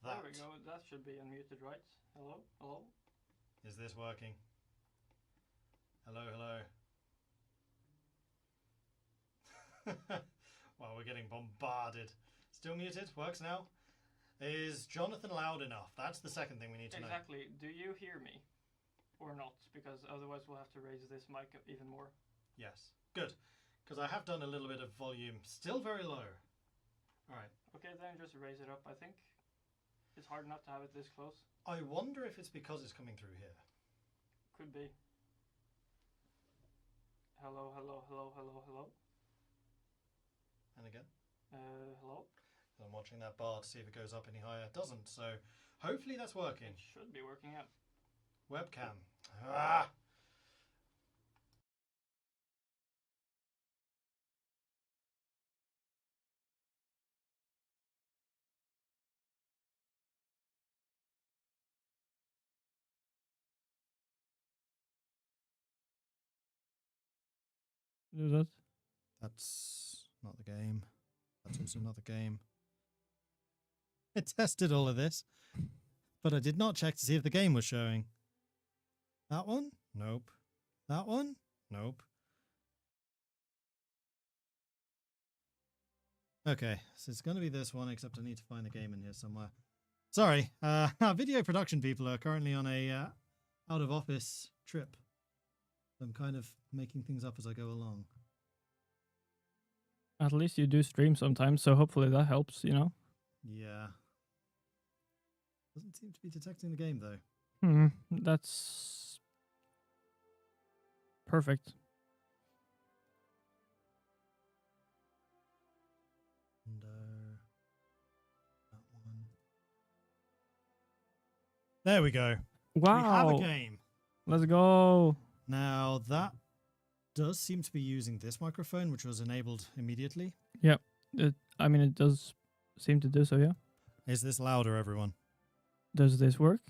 that. There we go. That should be unmuted, right? Hello? Hello? Is this working? Hello, hello. Wow, we're getting bombarded. Still muted? Works now? Is Jonathan loud enough? That's the second thing we need to know. Exactly. Do you hear me? Or not? Because otherwise we'll have to raise this mic even more. Yes. Good. Because I have done a little bit of volume. Still very low. Alright. Okay, then just raise it up, I think. It's hard not to have it this close. I wonder if it's because it's coming through here. Could be. Hello, hello, hello, hello, hello. And again? Hello? I'm watching that bar to see if it goes up any higher. It doesn't, so hopefully that's working. It should be working out. Webcam. Ah! Do that. That's not the game. That's also not the game. I tested all of this, but I did not check to see if the game was showing. That one? Nope. That one? Nope. Okay, so it's going to be this one, except I need to find the game in here somewhere. Sorry, our video production people are currently on a out of office trip. I'm kind of making things up as I go along. At least you do stream sometimes, so hopefully that helps, you know? Yeah. Doesn't seem to be detecting the game, though. That's perfect. And, that one. There we go. Wow. We have a game. Let's go. Now, that does seem to be using this microphone, which was enabled immediately. Yep. It does seem to do so, yeah. Is this louder, everyone? Does this work?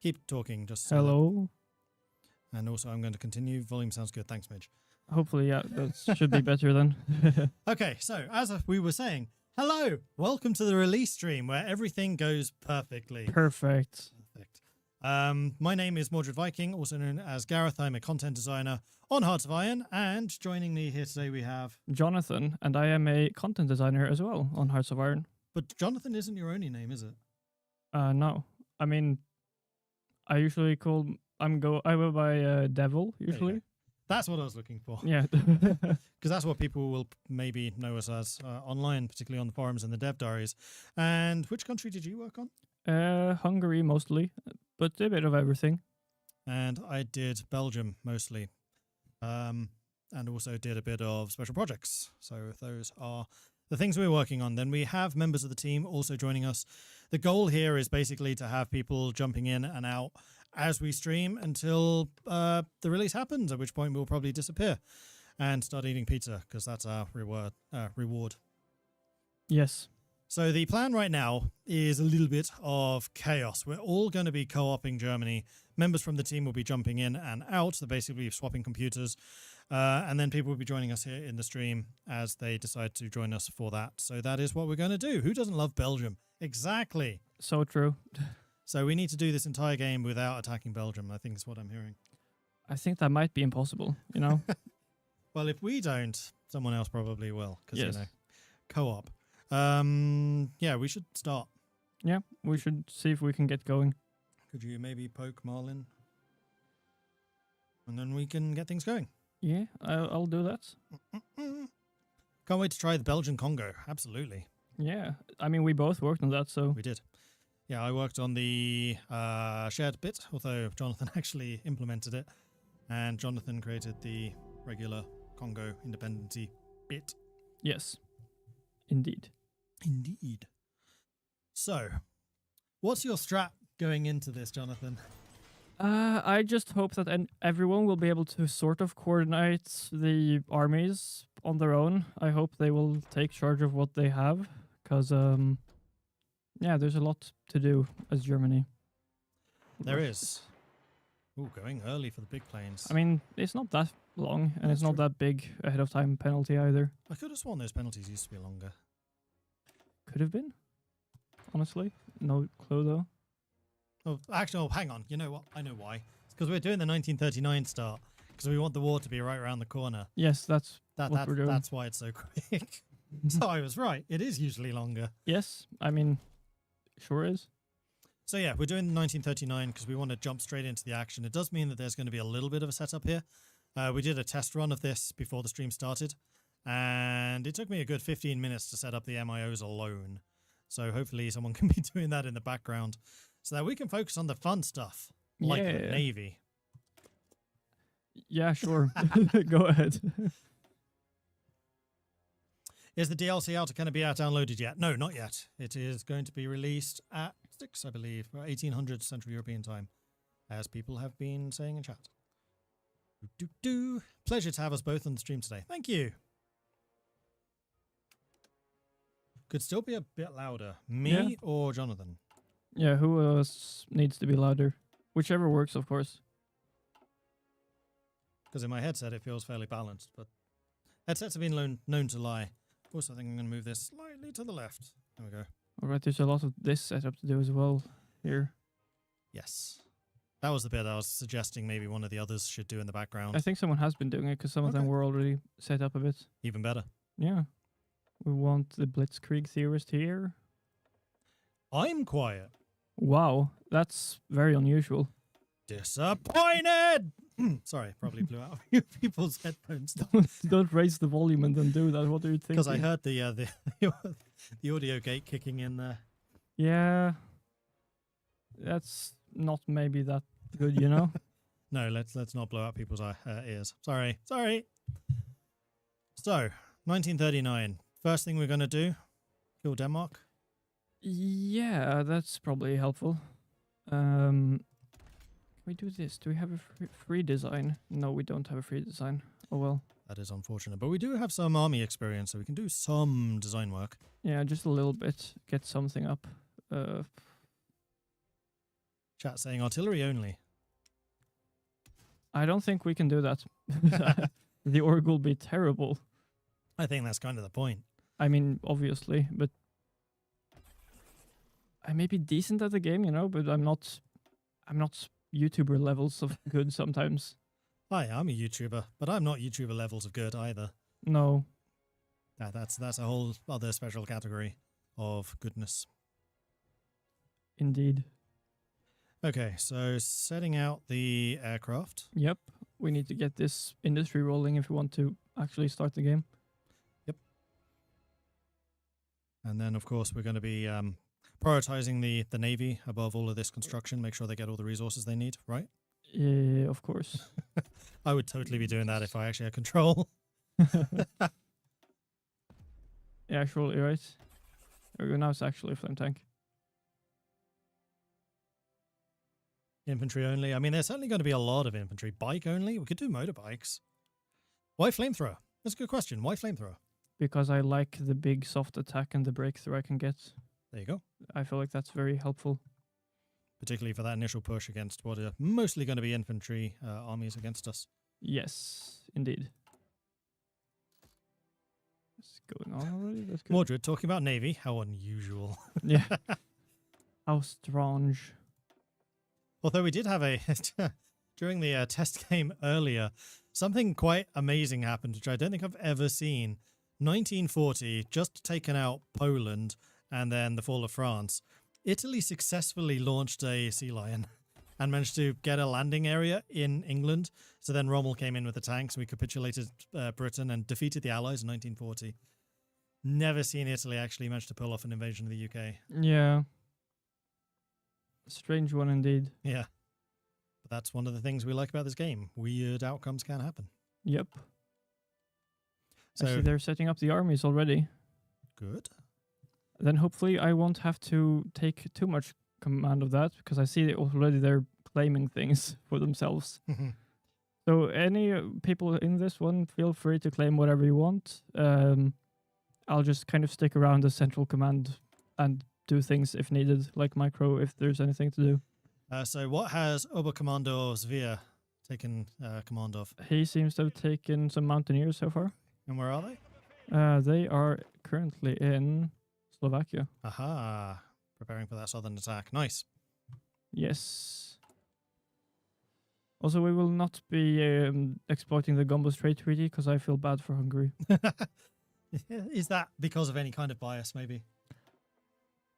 Keep talking, just Hello? And also, I'm going to continue. Volume sounds good. Thanks, Midge. Hopefully, yeah, that should be better then. Okay, so as we were saying, hello! Welcome to the release stream where everything goes perfectly. Perfect. Perfect. My name is Mordred Viking, also known as Gareth. I'm a content designer on Hearts of Iron, and joining me here today we have... Jonathan, and I am a content designer as well on Hearts of Iron. But Jonathan isn't your only name, is it? No. I mean, I usually call... I go by Devil, usually. That's what I was looking for. Yeah. Because that's what people will maybe know us as online, particularly on the forums and the dev diaries. And which country did you work on? Hungary mostly, but a bit of everything. And I did Belgium mostly. And also did a bit of special projects. So those are the things we're working on. Then we have members of the team also joining us. The goal here is basically to have people jumping in and out as we stream until the release happens, at which point we'll probably disappear and start eating pizza, because that's our reward. Yes. So the plan right now is a little bit of chaos. We're all going to be co-oping Germany. Members from the team will be jumping in and out. They're basically swapping computers. And then people will be joining us here in the stream as they decide to join us for that. So that is what we're going to do. Who doesn't love Belgium? Exactly. So true. So we need to do this entire game without attacking Belgium, I think is what I'm hearing. I think that might be impossible, you know? Well, if we don't, someone else probably will. Because, yes. you know, co-op. Yeah, we should start. Yeah, we should see if we can get going. Could you maybe poke Marlin? And then we can get things going. Yeah, I'll do that. Can't wait to try the Belgian Congo. Absolutely. Yeah, I mean, we both worked on that, so... We did. Yeah, I worked on the shared bit, although Jonathan actually implemented it. And Jonathan created the regular Congo independency bit. Yes, indeed. Indeed. So, what's your strat going into this, Jonathan? I just hope that everyone will be able to sort of coordinate the armies on their own. I hope they will take charge of what they have, because... yeah, there's a lot to do as Germany. There is. Ooh, going early for the big planes. I mean, it's not that long, and That's it's not true. that big ahead of time penalty either. I could have sworn those penalties used to be longer. Could have been, honestly. No clue though. Oh, actually, hang on. You know what? I know why. It's because we're doing the 1939 start because we want the war to be right around the corner. Yes, that's what we're doing. That's why it's so quick. So I was right. It is usually longer. Yes, I mean, sure is. So yeah, we're doing 1939 because we want to jump straight into the action. It does mean that there's going to be a little bit of a setup here. We did a test run of this before the stream started, and it took me a good 15 minutes to set up the MIOs alone. So hopefully someone can be doing that in the background so that we can focus on the fun stuff, like the Yeah. Navy. Yeah, sure. Go ahead. Is the DLC out? Can it be out downloaded yet? No, not yet. It is going to be released at 6, I believe, 1800 Central European time, as people have been saying in chat. Pleasure to have us both on the stream today. Thank you. Could still be a bit louder. Me Yeah. or Jonathan? Yeah, who else needs to be louder? Whichever works, of course. Because in my headset it feels fairly balanced, but headsets have been known to lie. Also, I think I'm going to move this slightly to the left. There we go. All right, there's a lot of this setup to do as well here. Yes. That was the bit I was suggesting maybe one of the others should do in the background. I think someone has been doing it because some of them Okay. were already set up a bit. Even better. Yeah. We want the Blitzkrieg theorist here. I'm quiet. Wow, that's very unusual. Disappointed! Sorry, probably blew out a few people's headphones. Don't raise the volume and then do that. What do you think? Because I heard the audio gate kicking in there. Yeah. That's not maybe that good, you know? No, let's not blow out people's ears. Sorry. So, 1939. First thing we're going to do, kill Denmark. Yeah, that's probably helpful. Can we do this? Do we have a free design? No, we don't have a free design. Oh well. That is unfortunate. But we do have some army experience, so we can do some design work. Yeah, just a little bit. Get something up. Chat saying artillery only. I don't think we can do that. The org will be terrible. I think that's kind of the point. I mean, obviously, but I may be decent at the game, you know, but I'm not YouTuber levels of good sometimes. Hi, I'm a YouTuber, but I'm not YouTuber levels of good either. No. That's a whole other special category of goodness. Indeed. Okay, so setting out the aircraft. Yep. We need to get this industry rolling if we want to actually start the game. Yep. And then, of course, we're going to be prioritizing the Navy above all of this construction, make sure they get all the resources they need, right? Yeah, of course. I would totally be doing that if I actually had control. Yeah, surely, right? There we go. Now it's actually a flame tank. Infantry only. I mean, there's certainly going to be a lot of infantry. Bike only? We could do motorbikes. Why flamethrower? That's a good question. Why flamethrower? Because I like the big soft attack and the breakthrough I can get. There you go. I feel like that's very helpful. Particularly for that initial push against what are mostly going to be infantry armies against us. Yes, indeed. What's going on already? That's good. Mordred talking about Navy. How unusual. Yeah. How strange. Although we did have a, during the test game earlier, something quite amazing happened, which I don't think I've ever seen. 1940, just taken out Poland and then the fall of France. Italy successfully launched a Sea Lion and managed to get a landing area in England. So then Rommel came in with the tanks. We capitulated Britain and defeated the Allies in 1940. Never seen Italy actually manage to pull off an invasion of the UK. Yeah. Strange one indeed. Yeah. But that's one of the things we like about this game. Weird outcomes can happen. Yep. So I see they're setting up the armies already. good. Then hopefully I won't have to take too much command of that because I see already they're claiming things for themselves. So any people in this one, feel free to claim whatever you want. I'll just kind of stick around the central command and do things if needed, like micro, if there's anything to do. So what has Oberkommando Svea taken command of? He seems to have taken some mountaineers so far. And where are they? They are currently in Slovakia. Aha. Preparing for that southern attack. Nice. Yes. Also, we will not be exploiting the Gombo Strait Treaty because I feel bad for Hungary. Is that because of any kind of bias, maybe?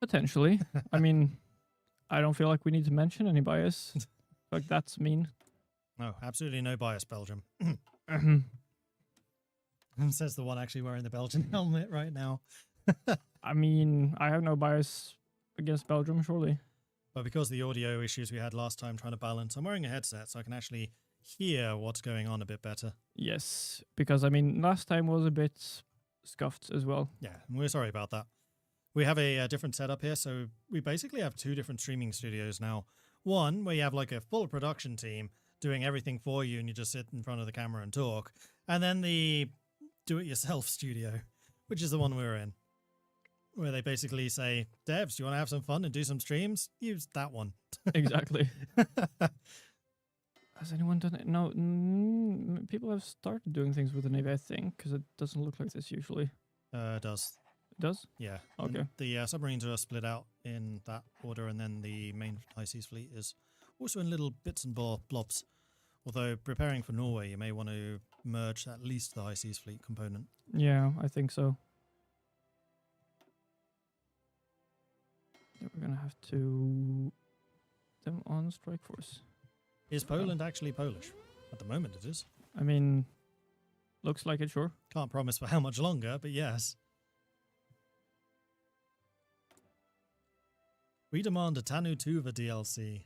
Potentially. I mean, I don't feel like we need to mention any bias. Like, that's mean. No, absolutely no bias, Belgium. Says the one actually wearing the Belgian helmet right now. I mean, I have no bias against Belgium, surely. But because of the audio issues we had last time trying to balance, I'm wearing a headset so I can actually hear what's going on a bit better. Yes, because, I mean, last time was a bit scuffed as well. Yeah, and we're sorry about that. We have a different setup here, so we basically have 2 different streaming studios now. One, where you have like a full production team doing everything for you and you just sit in front of the camera and talk. And then the do-it-yourself studio, which is the one we're in, where they basically say, devs, do you want to have some fun and do some streams? Use that one. Exactly. Has anyone done it? No, people have started doing things with the Navy, I think, because it doesn't look like this usually. It does. It does? Yeah. Okay. And the submarines are split out in that order, and then the main high seas fleet is also in little bits and blobs. Although preparing for Norway, you may want to merge at least the high seas fleet component. Yeah, I think so. Yeah, we're gonna have to them on strike force. Is Poland actually Polish? At the moment it is. I mean, looks like it, sure. Can't promise for how much longer, but yes. We demand a Tanu Tuva DLC.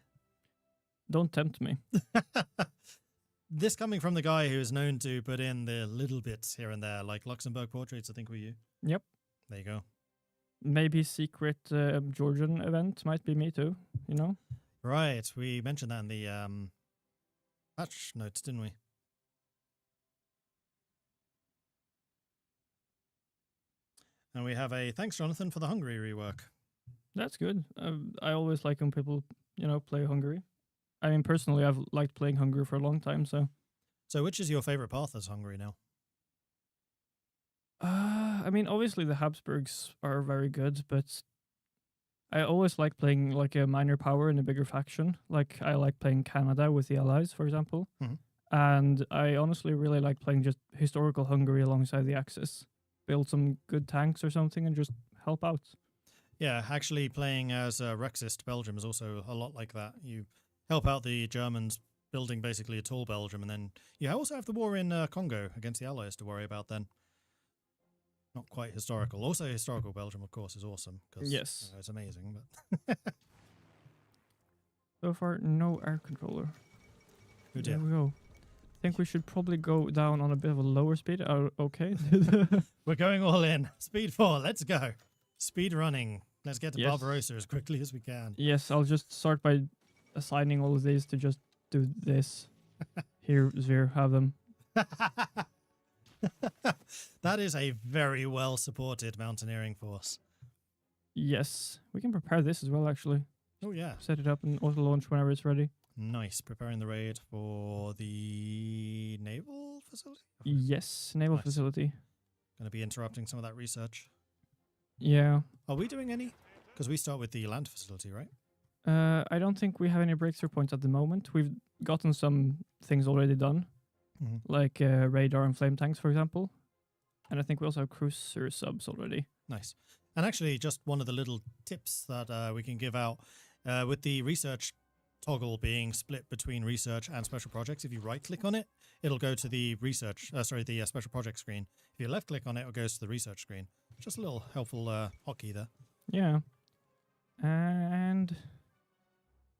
Don't tempt me. This coming from the guy who is known to put in the little bits here and there, like Luxembourg portraits, I think were you. Yep. There you go. Maybe secret Georgian event might be me too, you know? Right, we mentioned that in the patch notes, didn't we? And we have a thanks, Jonathan, for the Hungary rework. That's good. I always like when people, you know, play Hungary. I mean, personally, I've liked playing Hungary for a long time, so... So which is your favorite path as Hungary now? I mean, obviously the Habsburgs are very good, but I always like playing like a minor power in a bigger faction. Like I like playing Canada with the Allies, for example. Mhm. And I honestly really like playing just historical Hungary alongside the Axis. Build some good tanks or something and just help out. Yeah, actually playing as Rexist Belgium is also a lot like that. You help out the Germans building basically a tall Belgium, and then you also have the war in Congo against the Allies to worry about then. Not quite historical. Also historical Belgium, of course, is awesome. Cause, Yes. it's amazing. But So far, no air controller. oh There dear. we go. I think we should probably go down on a bit of a lower speed. Okay. We're going all in. Speed 4, let's go. Speed running. Let's get to Yes. Barbarossa as quickly as we can. Yes, I'll just start by assigning all of these to just do this. Here, Zveer, have them. That is a very well supported mountaineering force. Yes, we can prepare this as well, actually. Oh yeah. Set it up and auto launch whenever it's ready. Nice. Preparing the raid for the naval facility? Yes, naval Nice. facility. Going to be interrupting some of that research. Yeah. Are we doing any? Because we start with the land facility, right? I don't think we have any breakthrough points at the moment. We've gotten some things already done, like radar and flame tanks, for example. And I think we also have cruiser subs already. Nice. And actually, just one of the little tips that we can give out with the research toggle being split between research and special projects. If you right click on it, it'll go to the research, the special project screen. If you left click on it, it goes to the research screen. Just a little helpful hotkey there. Yeah. And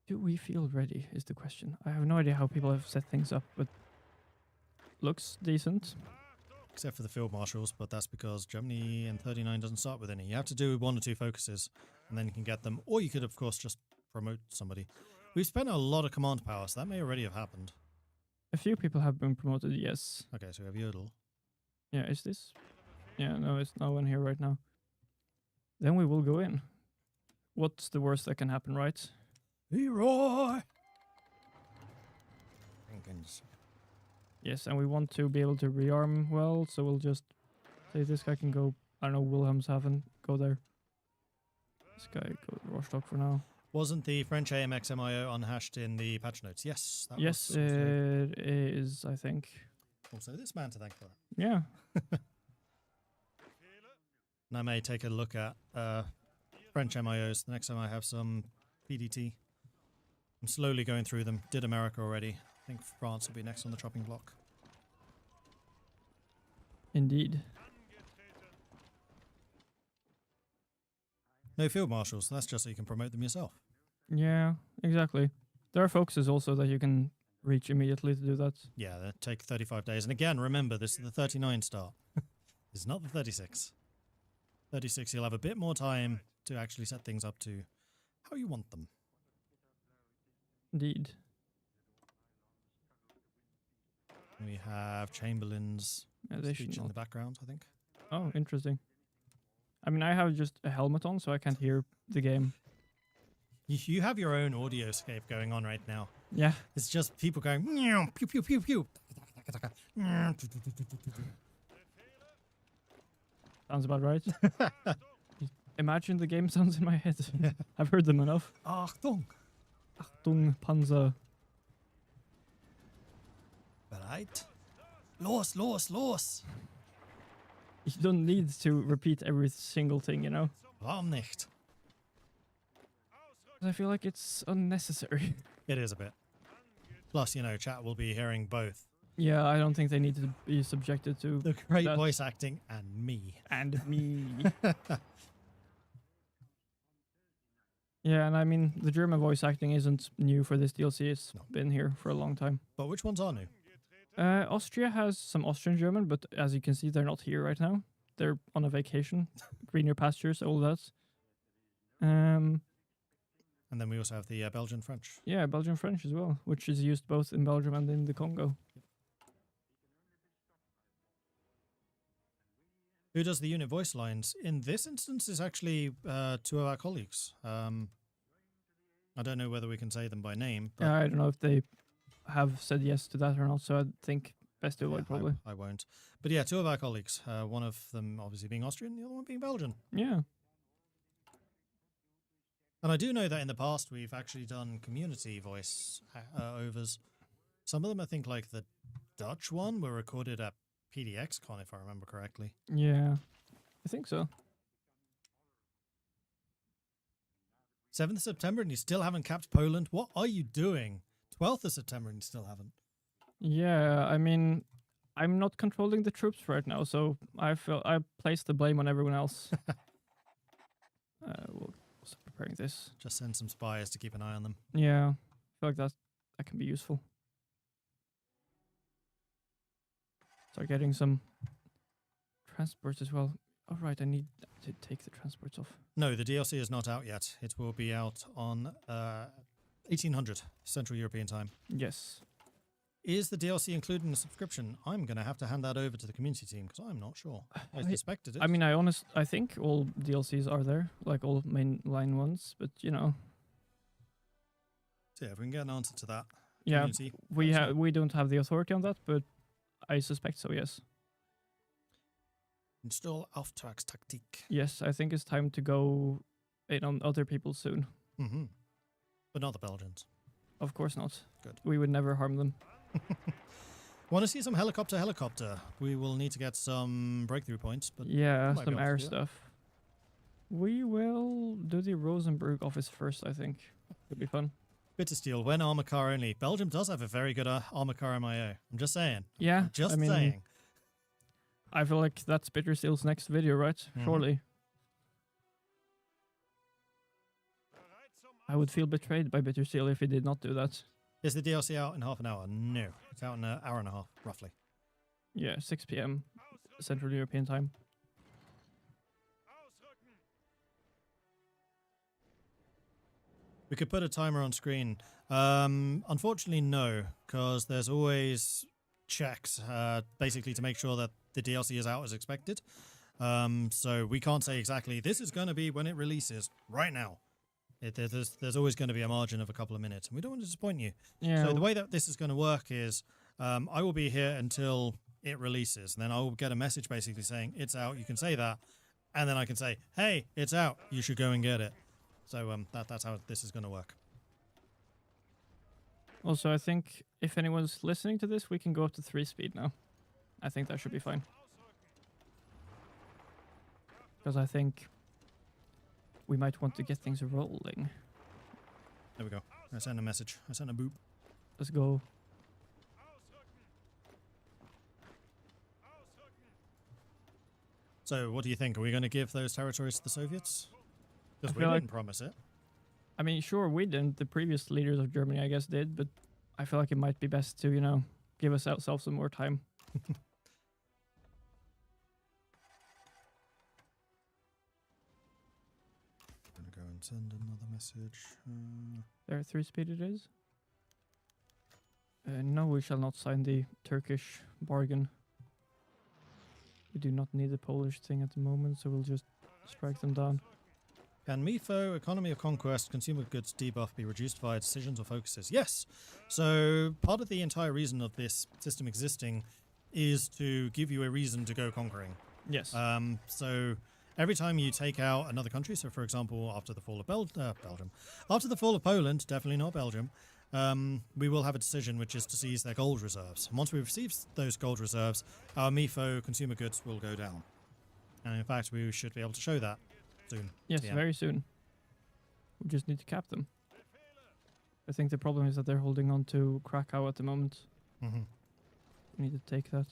do we feel ready is the question. I have no idea how people have set things up, but looks decent. Except for the field marshals, but that's because Germany in 39 doesn't start with any. You have to do 1 or 2 focuses, and then you can get them. Or you could, of course, just promote somebody. We've spent a lot of command power, so that may already have happened. A few people have been promoted, yes. Okay, so we have Yodel. Yeah, is this? Yeah, no, it's no one here right now. Then we will go in. What's the worst that can happen, right? Leroy! Jenkins. Yes, and we want to be able to rearm well, so we'll just say this guy can go, I don't know, Wilhelmshaven, go there. This guy go to Rostock for now. Wasn't the French AMX MIO unhashed in the patch notes? Yes. That Yes, was it is, I think. also this man to thank for that. Yeah. And I may take a look at French MIOs the next time I have some PDT. I'm slowly going through them. Did America already. I think France will be next on the chopping block. Indeed. No field marshals. That's just so you can promote them yourself. Yeah, exactly. There are focuses also that you can reach immediately to do that. Yeah, they take 35 days. And again, remember, this is the 39 start. It's not the 36. 36, you'll have a bit more time to actually set things up to how you want them. Indeed. We have Chamberlain's Yeah, they speech should in not. the background, I think. Oh, interesting. I mean, I have just a helmet on, so I can't hear the game. You have your own audioscape going on right now. Yeah. It's just people going, meow, pew, pew, pew, pew. Sounds about right. Imagine the game sounds in my head. I've heard them enough. Achtung. Achtung, Panzer. Bereit? Los, los, los. You don't need to repeat every single thing, you know? Warum nicht? I feel like it's unnecessary. It is a bit. Plus, you know, chat will be hearing both Yeah, I don't think they need to be subjected to the great That- voice acting and me. and me. Yeah, and I mean, the German voice acting isn't new for this DLC. It's No. been here for a long time. But which ones are new? Austria has some Austrian German, but as you can see, they're not here right now. They're on a vacation, greener pastures, all that. And then we also have the Belgian French. Yeah, Belgian French as well, which is used both in Belgium and in the Congo. Who does the unit voice lines? In this instance, is actually two of our colleagues. I don't know whether we can say them by name. But I don't know if they have said yes to that or not, so I think best to avoid yeah, probably. I won't. But yeah, two of our colleagues. One of them obviously being Austrian, the other one being Belgian. Yeah. And I do know that in the past we've actually done community voice overs. Some of them, I think, like the Dutch one, were recorded at PDXCon, if I remember correctly. Yeah, I think so. 7th September and you still haven't capped Poland? What are you doing? 12th of September and you still haven't? Yeah, I mean, I'm not controlling the troops right now, so I place the blame on everyone else. We'll start preparing this. Just send some spies to keep an eye on them. Yeah, I feel like that can be useful. Start getting some transports as well. All right, I need to take the transports off. No, the DLC is not out yet. It will be out on 1800 Central European time. Yes. Is the DLC included in the subscription? I'm going to have to hand that over to the community team because I'm not sure. I suspected it. I mean, I think all DLCs are there, like all mainline ones, but you know. So yeah, if we can get an answer to that. Yeah, Community, we don't have the authority on that, but I suspect so, yes. Install Auftragstaktik. Yes, I think it's time to go in on other people soon. Mm-hmm. But not the Belgians. Of course not. Good. We would never harm them. Want to see some helicopter? We will need to get some breakthrough points, but Yeah, might be some able to air do that. stuff. We will do the Rosenberg office first, I think. Could be fun. Bitter Steel, when armor car only. Belgium does have a very good armor car MIO. I'm just saying. Yeah, I'm just I mean, saying. I feel like that's Bitter Steel's next video, right? Mhm. Surely. I would feel betrayed by Bitter Steel if he did not do that. Is the DLC out in half an hour? No. It's out in an hour and a half, roughly. Yeah, 6 p.m. Central European time. We could put a timer on screen. Unfortunately, no, because there's always checks, basically to make sure that the DLC is out as expected. So we can't say exactly, this is going to be when it releases right now. There's always going to be a margin of a couple of minutes, and we don't want to disappoint you. Yeah. So the way that this is going to work is I will be here until it releases. And then I will get a message basically saying it's out. You can say that. And then I can say, hey, it's out. You should go and get it. So that's how this is going to work. Also, I think if anyone's listening to this, we can go up to 3 speed now. I think that should be fine. Because I think we might want to get things rolling. There we go. I sent a message. I sent a boop. Let's go. So what do you think? Are we going to give those territories to the Soviets? Because I we feel didn't promise it. I mean, sure, we didn't. The previous leaders of Germany, I guess, did. But I feel like it might be best to, you know, give ourselves some more time. Gonna go and send another message. There, 3 speed it is. No, we shall not sign the Turkish bargain. We do not need the Polish thing at the moment, so we'll just strike them down. Can MIFO, Economy of Conquest, Consumer Goods debuff be reduced via decisions or focuses? Yes. So part of the entire reason of this system existing is to give you a reason to go conquering. Yes. So every time you take out another country, so for example, after the fall of Belgium, after the fall of Poland, definitely not Belgium, we will have a decision which is to seize their gold reserves. And once we receive those gold reserves, our MIFO consumer goods will go down. And in fact, we should be able to show that soon. Yes, Yeah. very soon. We just need to cap them. I think the problem is that they're holding on to Krakow at the moment. Mm-hmm. We need to take that.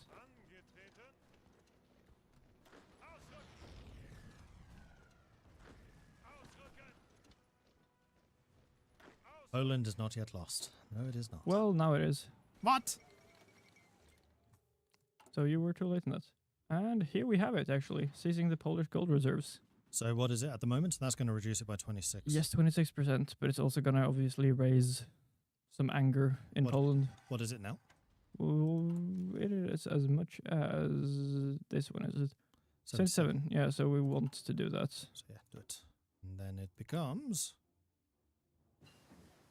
Poland is not yet lost. No, it is not. Well, now it is. What? So you were too late on that. And here we have it, actually. Seizing the Polish gold reserves. So what is it at the moment? That's going to reduce it by 26. Yes, 26%, but it's also going to obviously raise some anger in Poland. What is it now? It is as much as this one, is it? 77. Yeah, so we want to do that. So yeah, do it. And then it becomes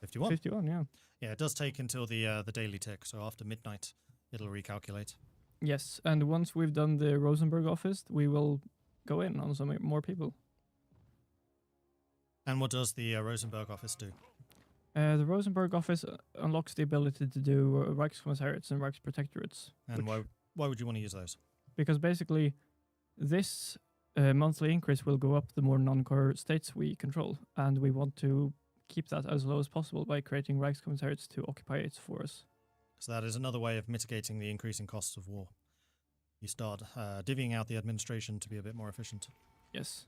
51. 51, yeah. Yeah, it does take until the daily tick. So after midnight, it'll recalculate. Yes, and once we've done the Rosenberg office, we will go in on some more people. And what does the Rosenberg office do? The Rosenberg office unlocks the ability to do Reichskommissariats and Reichsprotectorates. And why would you want to use those? Because basically, this monthly increase will go up the more non-core states we control, and we want to keep that as low as possible by creating Reichskommissariats to occupy it for us. So that is another way of mitigating the increasing costs of war. You start divvying out the administration to be a bit more efficient. Yes.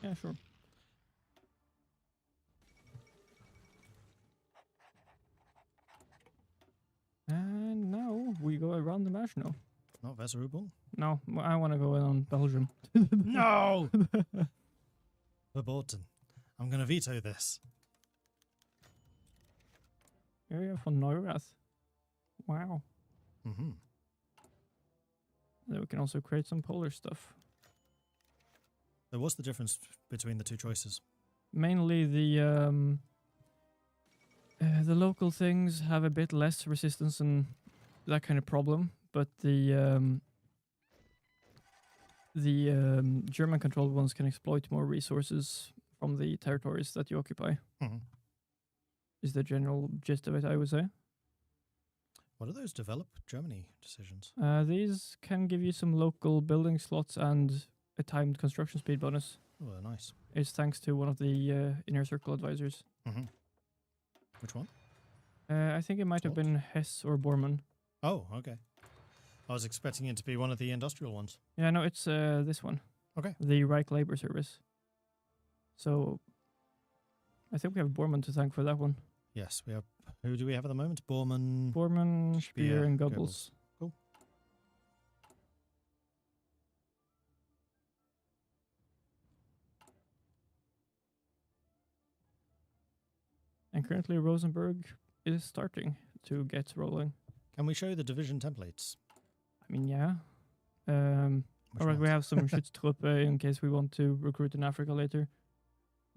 Yeah, sure. And now we go around the match now. Not Weserubel? No, I want to go in on Belgium. No! Verboten. I'm going to veto this. Area for Neurath. Wow. Mm-hmm. Then we can also create some Polish stuff. So what's the difference between the two choices? Mainly the local things have a bit less resistance and that kind of problem, but the German-controlled ones can exploit more resources from the territories that you occupy. Mm-hmm. Is the general gist of it, I would say. What are those develop Germany decisions? These can give you some local building slots and a timed construction speed bonus. Oh, they're nice. It's thanks to one of the inner circle advisors. Mm-hmm. Which one? I think it might have been Hess or Bormann. Oh, okay. I was expecting it to be one of the industrial ones. Yeah, no, it's this one. Okay. The Reich Labor Service. So I think we have Bormann to thank for that one. Yes, we have. Who do we have at the moment? Bormann, Speer, and Goebbels. Cool. And currently Rosenberg is starting to get rolling. Can we show the division templates? I mean, yeah. Which All right, we ones? have some Schutztruppe in case we want to recruit in Africa later.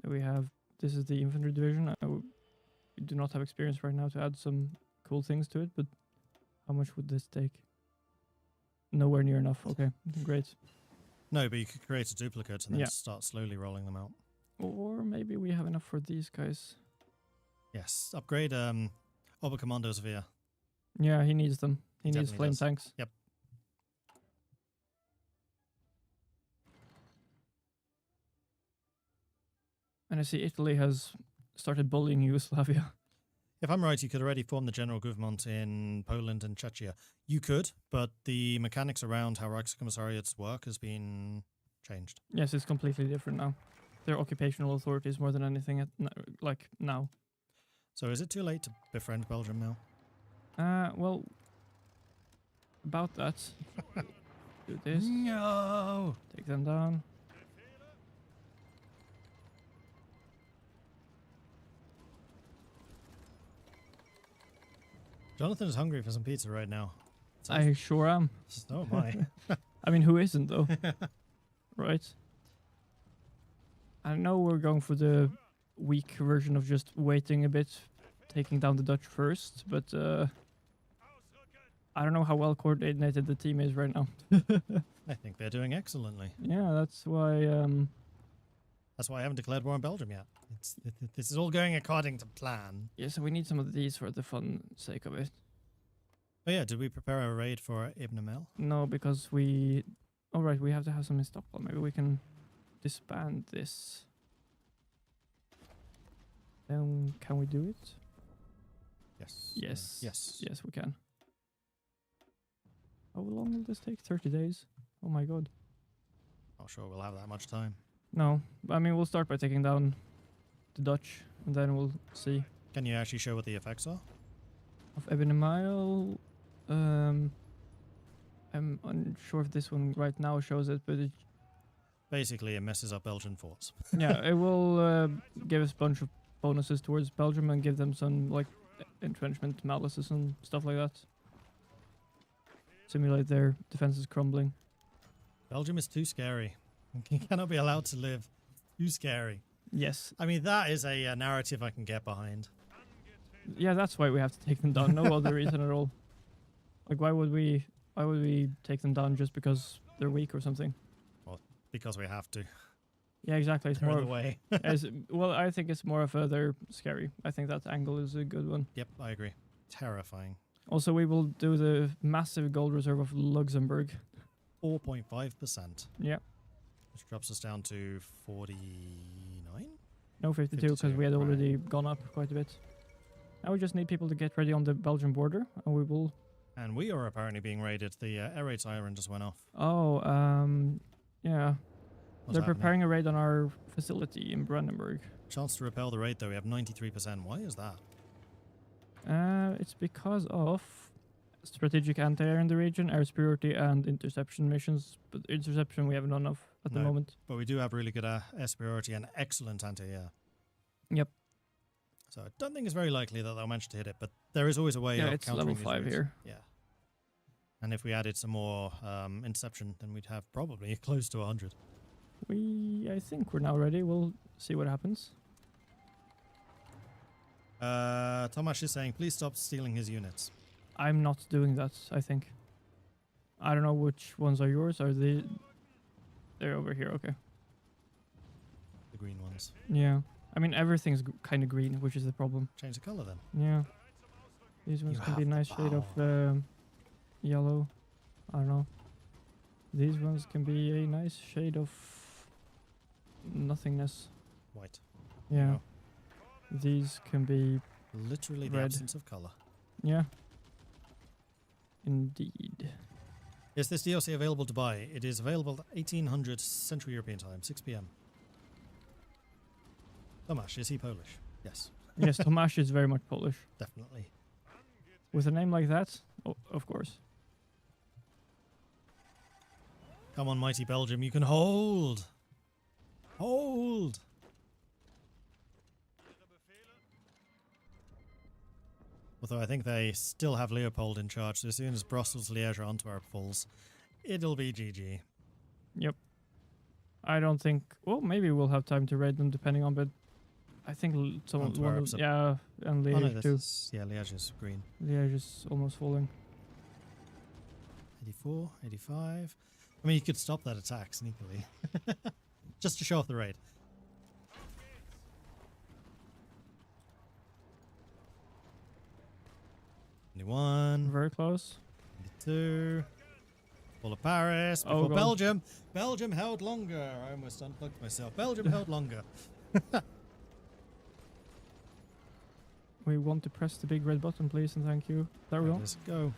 We have, this is the infantry division. We do not have experience right now to add some cool things to it, but how much would this take? Nowhere near enough. Okay, great. No, but you could create a duplicate and then Yeah. start slowly rolling them out. Or maybe we have enough for these guys. Yes, upgrade Oberkommandos via. Yeah, he needs them. He needs Definitely flame does. tanks. Yep. And I see Italy has started bullying Yugoslavia. If I'm right, you could already form the General Government in Poland and Czechia. You could, but the mechanics around how Reichskommissariats work has been changed. Yes, it's completely different now. They're occupational authorities more than anything like now. So is it too late to befriend Belgium now? Well, about that. Do this. No! Take them down. Jonathan is hungry for some pizza right now. So I sure am. so am I. I mean, who isn't though? Right? I know we're going for the weak version of just waiting a bit, taking down the Dutch first, but I don't know how well coordinated the team is right now. I think they're doing excellently. Yeah, that's why. That's why I haven't declared war on Belgium yet. This is all going according to plan. Yeah, so we need some of these for the fun sake of it. Oh yeah, did we prepare a raid for Ibn Amel? No, because we. All right, we have to have some in stockpile. Maybe we can disband this. Then can we do it? Yes. Yes. Yes. Yes, we can. How long will this take? 30 days? Oh my god. Not sure we'll have that much time. No, I mean, we'll start by taking down the Dutch, and then we'll see. Can you actually show what the effects are? Of Ibn Amil, I'm unsure if this one right now shows it, but it, Basically, it messes up Belgian forts. yeah, it will give us a bunch of bonuses towards Belgium and give them some, like, entrenchment malices and stuff like that. Simulate their defenses crumbling. Belgium is too scary. You cannot be allowed to live. Too scary. Yes. I mean, that is a narrative I can get behind. Yeah, that's why we have to take them down. No other reason at all. Like, why would we take them down just because they're weak or something? Because we have to. Yeah, exactly. It's They're more the way. well, I think it's more of a they're scary. I think that angle is a good one. Yep, I agree. Terrifying. Also, we will do the massive gold reserve of Luxembourg. 4.5%. Yeah. Which drops us down to 49? No, 52, because 52, we had right. already gone up quite a bit. Now we just need people to get ready on the Belgian border, and we will... And we are apparently being raided. The air raid siren just went off. Oh, yeah. What's They're happening? preparing a raid on our facility in Brandenburg. Chance to repel the raid, though. We have 93%. Why is that? It's because of strategic anti-air in the region, air superiority, and interception missions. But interception we have none of at the No. moment. But we do have really good air superiority and excellent anti-air. Yep. So I don't think it's very likely that they'll manage to hit it, but there is always a way Yeah, of it's countering level these 5 raids. here. Yeah. And if we added some more interception, then we'd have probably close to 100. I think we're now ready. We'll see what happens. Tomasz is saying, please stop stealing his units. I'm not doing that, I think. I don't know which ones are yours. Are they... They're over here, okay. The green ones. Yeah. I mean, everything's kind of green, which is the problem. Change the color then. Yeah. These ones You can be a have the nice shade of yellow. I don't know. These ones can be a nice shade of nothingness. White. Yeah. No. These can be... Literally the Red. absence of color. Yeah. Indeed. Is this DLC available to buy? It is available at 1800 Central European Time, 6 p.m. Tomasz, is he Polish? Yes, Yes, Tomasz is very much Polish. definitely. With a name like that, of course. Come on, mighty Belgium, you can hold! Hold! Although I think they still have Leopold in charge, so as soon as Brussels, Liège, or Antwerp falls, it'll be GG. I don't think. Well, maybe we'll have time to raid them depending on, but I think someone. Antwerp's up. Yeah, and Oh no, Liège this too. is, yeah, Liège is green. Liège is almost falling. 84, 85. I mean, you could stop that attack sneakily. Just to show off the raid. One, Very close. 2. Fall of Paris. Oh, Before God. Belgium. Belgium held longer. I almost unplugged myself. Belgium held longer. We want to press the big red button, please, and thank you. There we go. Let's go.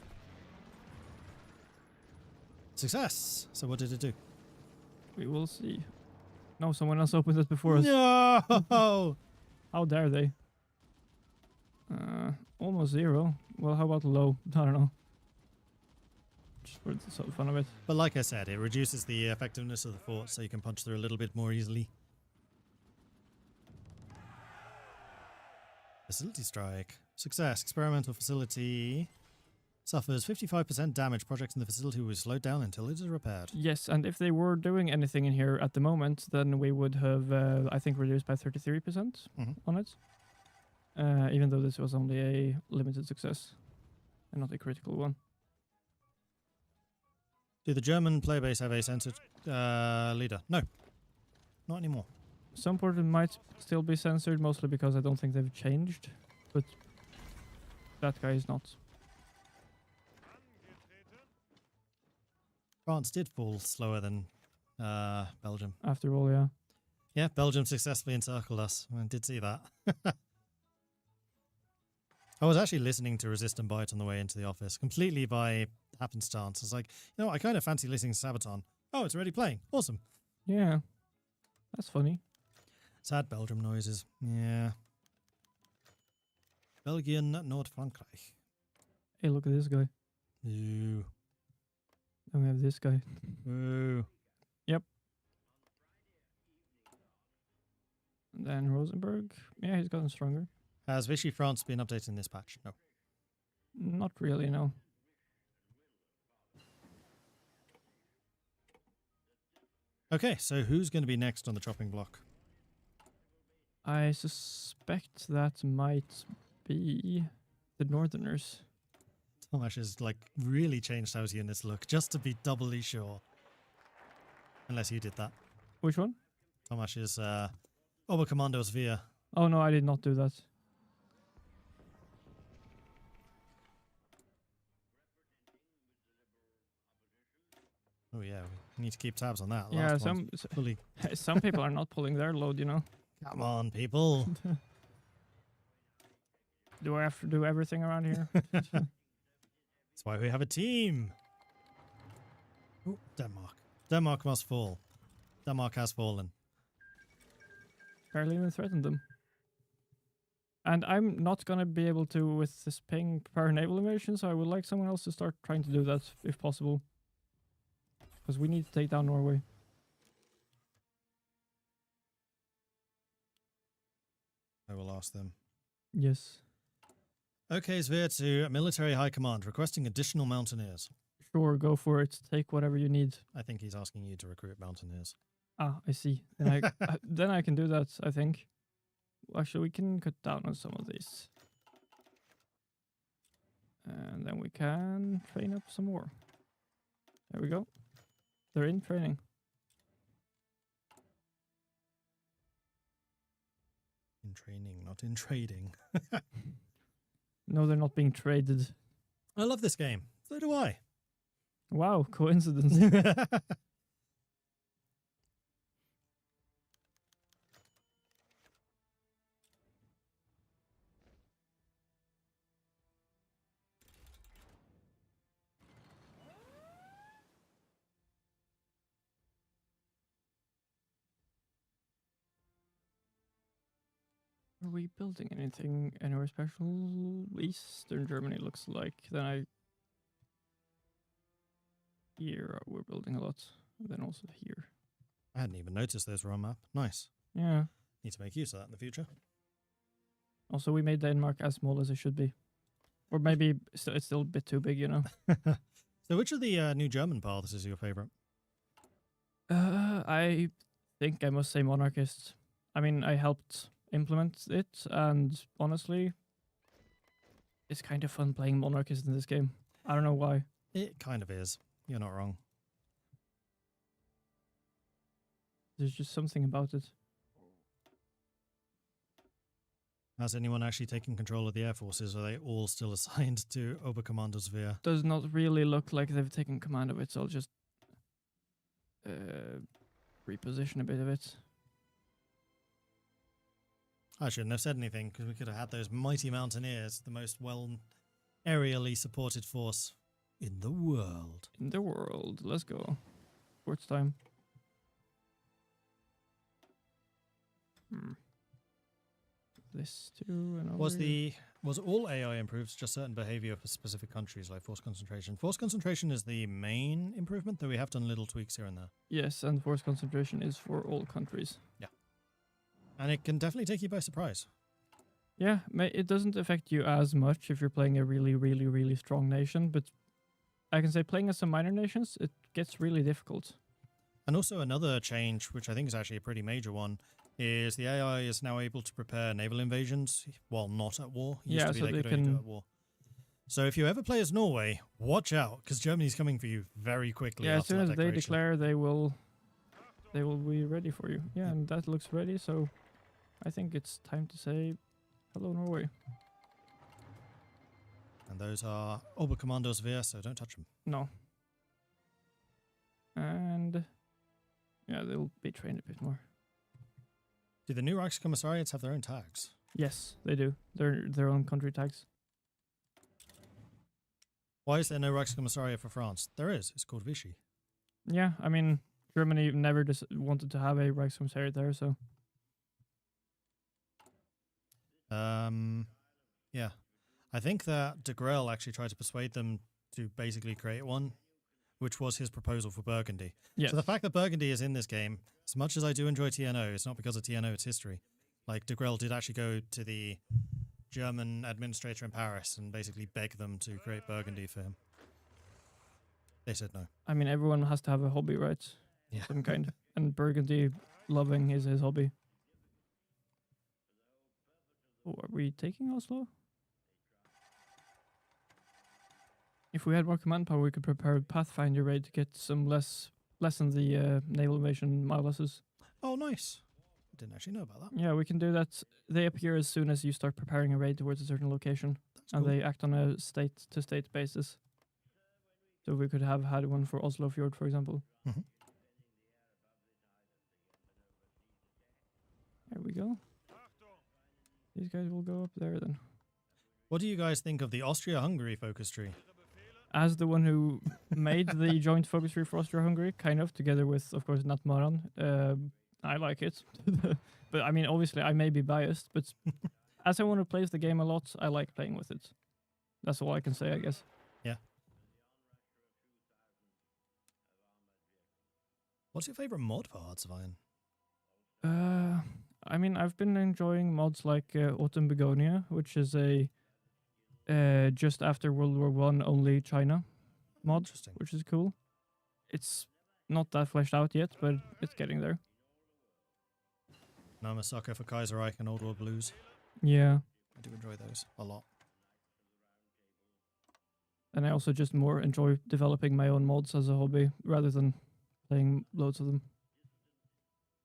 Success. So what did it do? We will see. No, someone else opened it before us. No! How dare they? Almost 0. Well, how about low? I don't know. Just for the sort of fun of it. But like I said, it reduces the effectiveness of the fort so you can punch through a little bit more easily. Facility strike. Success. Experimental facility suffers 55% damage. Projects in the facility will be slowed down until it is repaired. Yes, and if they were doing anything in here at the moment, then we would have, I think, reduced by 33% on it. Even though this was only a limited success and not a critical one. Do the German playbase have a censored leader? No. Not anymore. Some part of it might still be censored, mostly because I don't think they've changed. But that guy is not. France did fall slower than Belgium. After all, yeah. Yeah, Belgium successfully encircled us. I did see that. I was actually listening to Resist and Bite on the way into the office, completely by happenstance. I was like, you know, I kind of fancy listening to Sabaton. Oh, it's already playing. Awesome. Yeah. That's funny. Sad Belgium noises. Yeah. Belgian Nord-Frankreich. Hey, look at this guy. Ooh. Then we have this guy. Ooh. Yep. And then Rosenberg. Yeah, he's gotten stronger. Has Vichy France been updated in this patch? No. Not really, no. Okay, so who's going to be next on the chopping block? I suspect that might be the Northerners. Tomasz has like really changed how his units look, just to be doubly sure. Unless you did that. Which one? Tomasz is Oberkommandos Via. Oh no, I did not do that. Oh yeah, we need to keep tabs on that. Yeah, Last one's fully. some people are not pulling their load, you know. Come on, people. Do I have to do everything around here? That's why we have a team. Ooh, Denmark. Denmark must fall. Denmark has fallen. Barely even threatened them. And I'm not gonna be able to with this ping prepare naval invasion, so I would like someone else to start trying to do that if possible. Because we need to take down Norway. I will ask them. Yes. Okay, Svea to Military High Command, requesting additional mountaineers. Sure, go for it. Take whatever you need. I think he's asking you to recruit mountaineers. Ah, I see. Then I then I can do that, I think. Actually, we can cut down on some of these. And then we can train up some more. There we go. They're in training. In training, not in trading. No, they're not being traded. I love this game. So do I. Wow, coincidence. Are we building anything anywhere special? Eastern Germany looks like. Then here we're building a lot. And then also here. I hadn't even noticed those were on map. Nice. Yeah. Need to make use of that in the future. Also, we made Denmark as small as it should be. Or maybe it's still a bit too big, you know. So which of the new German paths is your favorite? I think I must say monarchist. I mean, I helped implement it, and honestly, it's kind of fun playing monarchist in this game. I don't know why. It kind of is. You're not wrong. There's just something about it. Has anyone actually taken control of the air forces? Are they all still assigned to Oberkommandosphere? Does not really look like they've taken command of it, so I'll just reposition a bit of it. I shouldn't have said anything, because we could have had those mighty mountaineers, the most well aerially supported force in the world. In the world. Let's go. Sports time. This too, and was all AI improved, just certain behavior for specific countries like force concentration? Force concentration is the main improvement, though we have done little tweaks here and there. Yes, and force concentration is for all countries. Yeah. And it can definitely take you by surprise. Yeah, it doesn't affect you as much if you're playing a really, really, really strong nation, but I can say playing as some minor nations, it gets really difficult. And also another change, which I think is actually a pretty major one, is the AI is now able to prepare naval invasions while not at war. It used to be so they they could only do can. it at war. So if you ever play as Norway, watch out, because Germany's coming for you very quickly. Yeah, as after soon that as they declaration. declare, they will be ready for you. Yeah, and that looks ready. So I think it's time to say hello, Norway. And those are Oberkommandosphere, so don't touch them. No. And yeah, they'll be trained a bit more. Do the new Reichskommissariats have their own tags? Yes, they do. They're their own country tags. Why is there no Reichskommissariat for France? There is. It's called Vichy. Yeah, I mean, Germany never wanted to have a Reichskommissariat there, so. Yeah. I think that de Grelle actually tried to persuade them to basically create one, which was his proposal for Burgundy. Yes. So the fact that Burgundy is in this game, as much as I do enjoy TNO, it's not because of TNO, it's history. Like, de Grelle did actually go to the German administrator in Paris and basically beg them to create Burgundy for him. They said no. I mean, everyone has to have a hobby, right? Yeah. Some kind. And Burgundy loving is his hobby. Oh, are we taking Oslo? If we had more command power, we could prepare a Pathfinder raid to get some lessen the naval invasion miluses. Oh, nice. I didn't actually know about that. Yeah, we can do that. They appear as soon as you start preparing a raid towards a certain location, That's and cool. they act on a state-to-state basis. So we could have had one for Oslo Fjord, for example. Mhm. There we go. These guys will go up there then. What do you guys think of the Austria-Hungary focus tree? As the one who made the joint focus tree for Austria-Hungary, kind of, together with, of course, Nat Maran, I like it. But, I mean, obviously, I may be biased, but as someone who plays the game a lot, I like playing with it. That's all I can say, I guess. Yeah. What's your favorite mod for Hearts of Iron? I mean, I've been enjoying mods like Autumn Begonia, which is a just after World War One only China mod, Interesting. which is cool. It's not that fleshed out yet, but it's getting there. No, I'm a sucker for Kaiserreich and Old World Blues. Yeah, I do enjoy those a lot. and I also just more enjoy developing my own mods as a hobby rather than playing loads of them.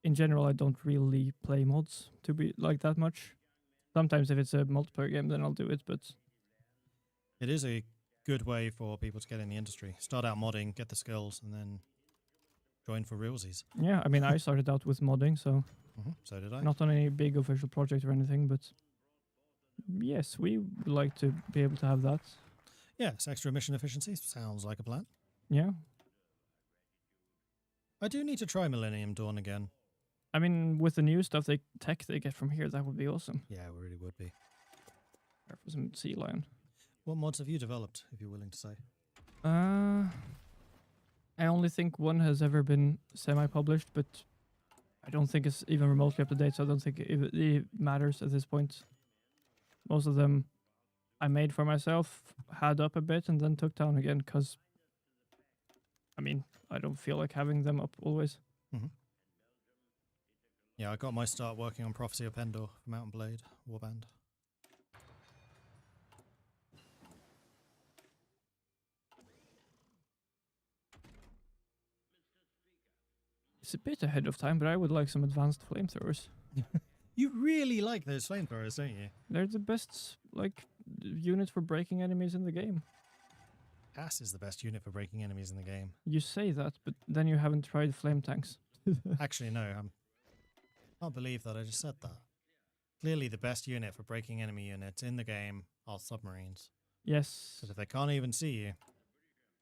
In general, I don't really play mods to be like that much. Sometimes if it's a multiplayer game, then I'll do it, but It is a good way for people to get in the industry. Start out modding, get the skills, and then join for realsies. yeah, I mean, I started out with modding, so So did I. not on any big official project or anything, but yes, we would like to be able to have that. Yes, extra mission efficiency sounds like a plan. Yeah. I do need to try Millennium Dawn again. I mean, with the new stuff they get from here, that would be awesome. Yeah, it really would be. There for some sea lion. What mods have you developed, if you're willing to say? I only think one has ever been semi-published, but I don't think it's even remotely up to date, so I don't think it matters at this point. Most of them I made for myself, had up a bit, and then took down again, because, I mean, I don't feel like having them up always. Yeah, I got my start working on Prophecy of Pendor for Mountain Blade Warband. It's a bit ahead of time, but I would like some advanced flamethrowers. You really like those flamethrowers, don't you? They're the best, like, unit for breaking enemies in the game. Gas is the best unit for breaking enemies in the game. You say that, but then you haven't tried flame tanks. Actually, no, I can't believe that I just said that. Clearly the best unit for breaking enemy units in the game are submarines. Yes. Because if they can't even see you,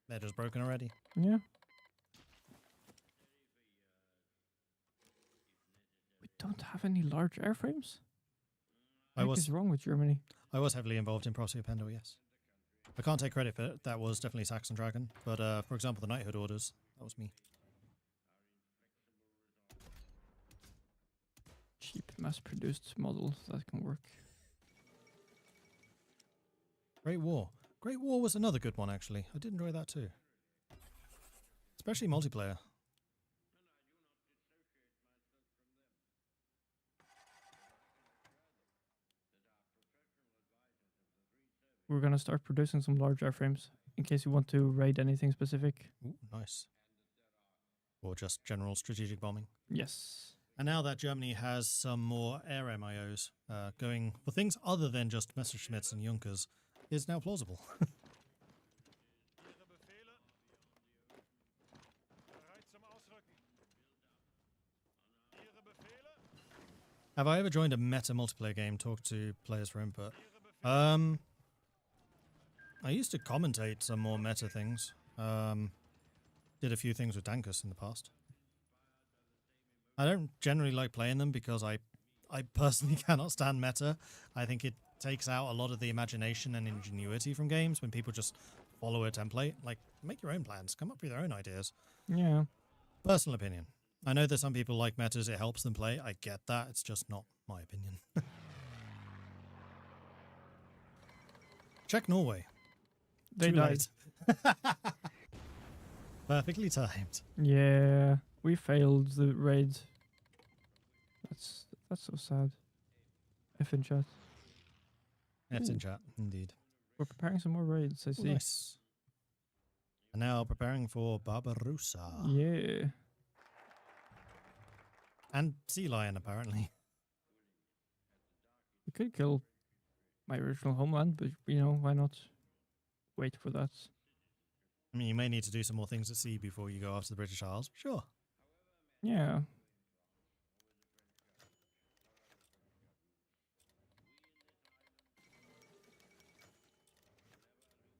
they're just broken already. Yeah. We don't have any large airframes? What is wrong with Germany? I was heavily involved in Prophecy of Pendor, yes. I can't take credit for it. That was definitely Saxon Dragon. But for example, the Knighthood Orders, that was me. Cheap mass-produced models that can work. Great War. Great War was another good one, actually. I did enjoy that too. Especially multiplayer. We're gonna start producing some large airframes in case you want to raid anything specific. Ooh, nice. Or just general strategic bombing. Yes. And now that Germany has some more air MIOs going for things other than just Messerschmitts and Junkers is now plausible. Have I ever joined a meta multiplayer game, talked to players for input? I used to commentate some more meta things. Did a few things with Dankus in the past. I don't generally like playing them because I personally cannot stand meta. I think it takes out a lot of the imagination and ingenuity from games when people just follow a template. Like, make your own plans, come up with your own ideas. Yeah. Personal opinion. I know that some people like metas, it helps them play. I get that, it's just not my opinion. Check Norway. They Too died. late. Perfectly timed. Yeah. We failed the raid. That's so sad. F in chat. It's in Ooh. chat, indeed. We're preparing some more raids, I Oh, see. nice. And now preparing for Barbarossa. Yeah. And Sea Lion, apparently. We could kill my original homeland, but you know, why not wait for that? I mean, you may need to do some more things at sea before you go after the British Isles. Sure. Yeah.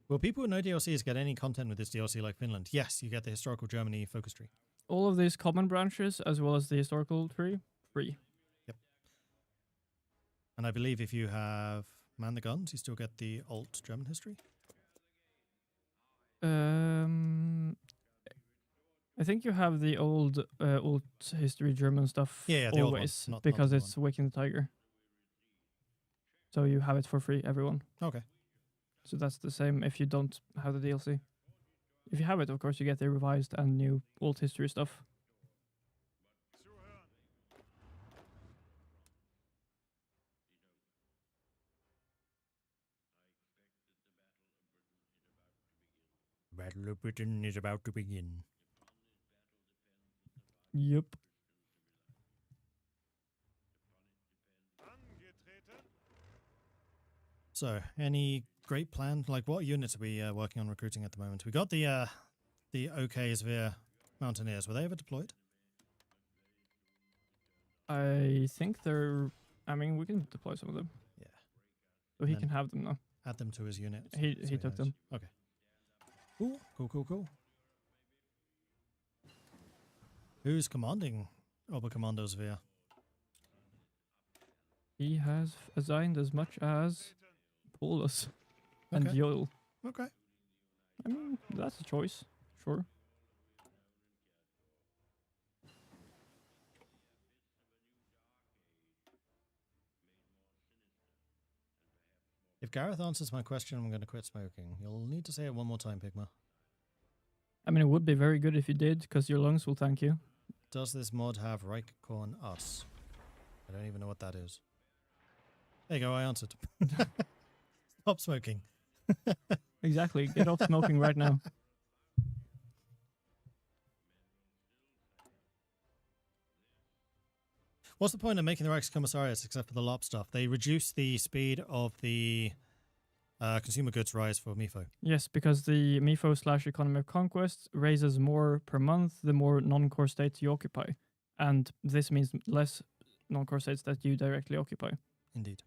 Will people with no DLCs get any content with this DLC like Finland? Yes, you get the historical Germany focus tree. All of these common branches, as well as the historical tree, free. Yep. And I believe if you have Man the Guns, you still get the alt German history. I think you have the old history German stuff Yeah, the old one, always, not because the it's Waking the Tiger. So you have it for free, everyone. Okay. So that's the same if you don't have the DLC. If you have it, of course, you get the revised and new old history stuff. Battle of Britain is about to begin. Yep. So, any great plan? Like, what units are we working on recruiting at the moment? We got the OK Svea Mountaineers. Were they ever deployed? I think they're... I mean, we can deploy some of them. Yeah. So he And can have them now. Add them to his unit. He so took knows. them. Okay. Cool, cool, cool, cool. Who's commanding Oberkommando Svea? He has assigned as much as Paulus and Okay. Joel. Okay. I mean, that's a choice. Sure. If Gareth answers my question, I'm going to quit smoking. You'll need to say it one more time, Pigma. I mean, it would be very good if you did, because your lungs will thank you. Does this mod have Reichkorn Us? I don't even know what that is. There you go, I answered. Stop smoking. Exactly. Get off smoking right now. What's the point of making the Reichskommissariats except for the LOP stuff? They reduce the speed of the consumer goods rise for MIFO. Yes, because the MIFO/economy of conquest raises more per month the more non-core states you occupy. And this means less non-core states that you directly occupy. Indeed.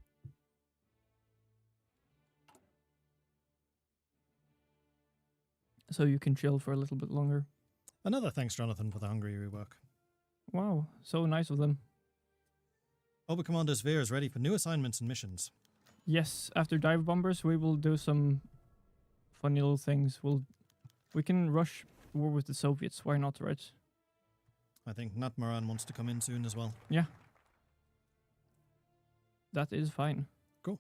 So you can chill for a little bit longer. Another thanks, Jonathan, for the Hungary rework. Wow, so nice of them. Oberkommando Svea is ready for new assignments and missions. Yes, after dive bombers, we will do some funny little things. We can rush war with the Soviets. Why not, right? I think Natmaran wants to come in soon as well. Yeah. That is fine. Cool.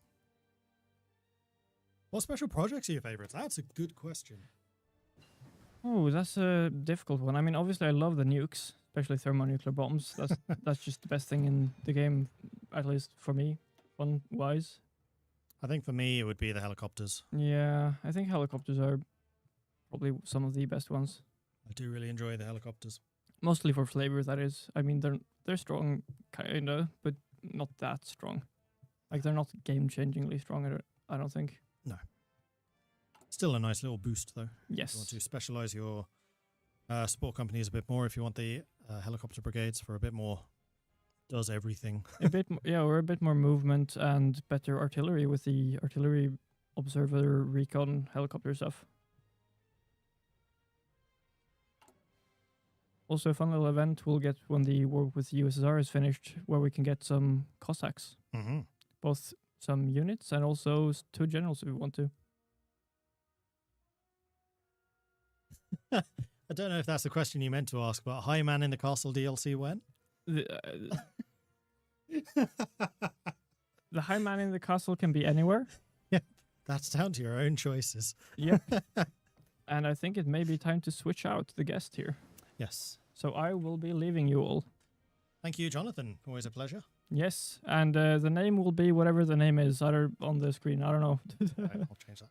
What special projects are your favorites? That's a good question. Oh, that's a difficult one. I mean, obviously I love the nukes, especially thermonuclear bombs. That's just the best thing in the game, at least for me, fun-wise. I think for me it would be the helicopters. Yeah, I think helicopters are probably some of the best ones. I do really enjoy the helicopters. Mostly for flavor, that is. I mean, they're strong, kinda, but not that strong. Like, they're not game-changingly strong, I don't think. No. Still a nice little boost, though. Yes. If you want to specialize your support companies a bit more, if you want the helicopter brigades for a bit more does everything. A bit, or a bit more movement and better artillery with the artillery observer recon helicopter stuff. Also, a fun little event we'll get when the war with the USSR is finished, where we can get some Cossacks. Mm-hmm. Both some units and also 2 generals if we want to. I don't know if that's the question you meant to ask, but High Man in the Castle DLC when? The High Man in the Castle can be anywhere. Yeah, that's down to your own choices. Yep. And I think it may be time to switch out the guest here. Yes. So I will be leaving you all. Thank you, Jonathan. Always a pleasure. Yes, and the name will be whatever the name is either on the screen. I don't know. Right, I'll change that.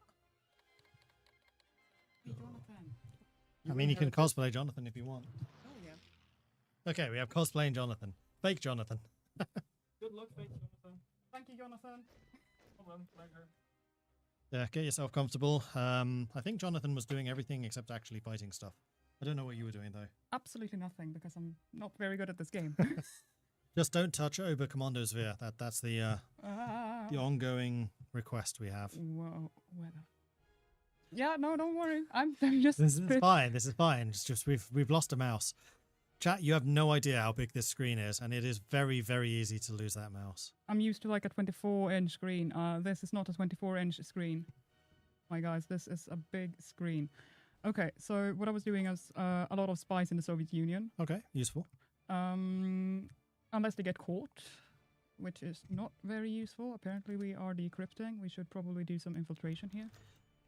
I mean, you can cosplay Jonathan if you want. Oh, yeah. Okay, we have cosplaying Jonathan. Fake Jonathan. Good luck, fake Jonathan. Thank you, Jonathan. Problem, pleasure. Yeah, get yourself comfortable. I think Jonathan was doing everything except actually fighting stuff. I don't know what you were doing, though. Absolutely nothing, because I'm not very good at this game. Just don't touch Oberkommando Svea. That's the ongoing request we have. Whoa, yeah, no, don't worry. I'm just. This is fine. This is fine. It's just we've lost a mouse. Chat, you have no idea how big this screen is, and it is very, very easy to lose that mouse. I'm used to like a 24-inch screen. This is not a 24-inch screen. My guys, this is a big screen. Okay, so what I was doing is a lot of spies in the Soviet Union. Okay, useful. Unless they get caught, which is not very useful. Apparently, we are decrypting. We should probably do some infiltration here.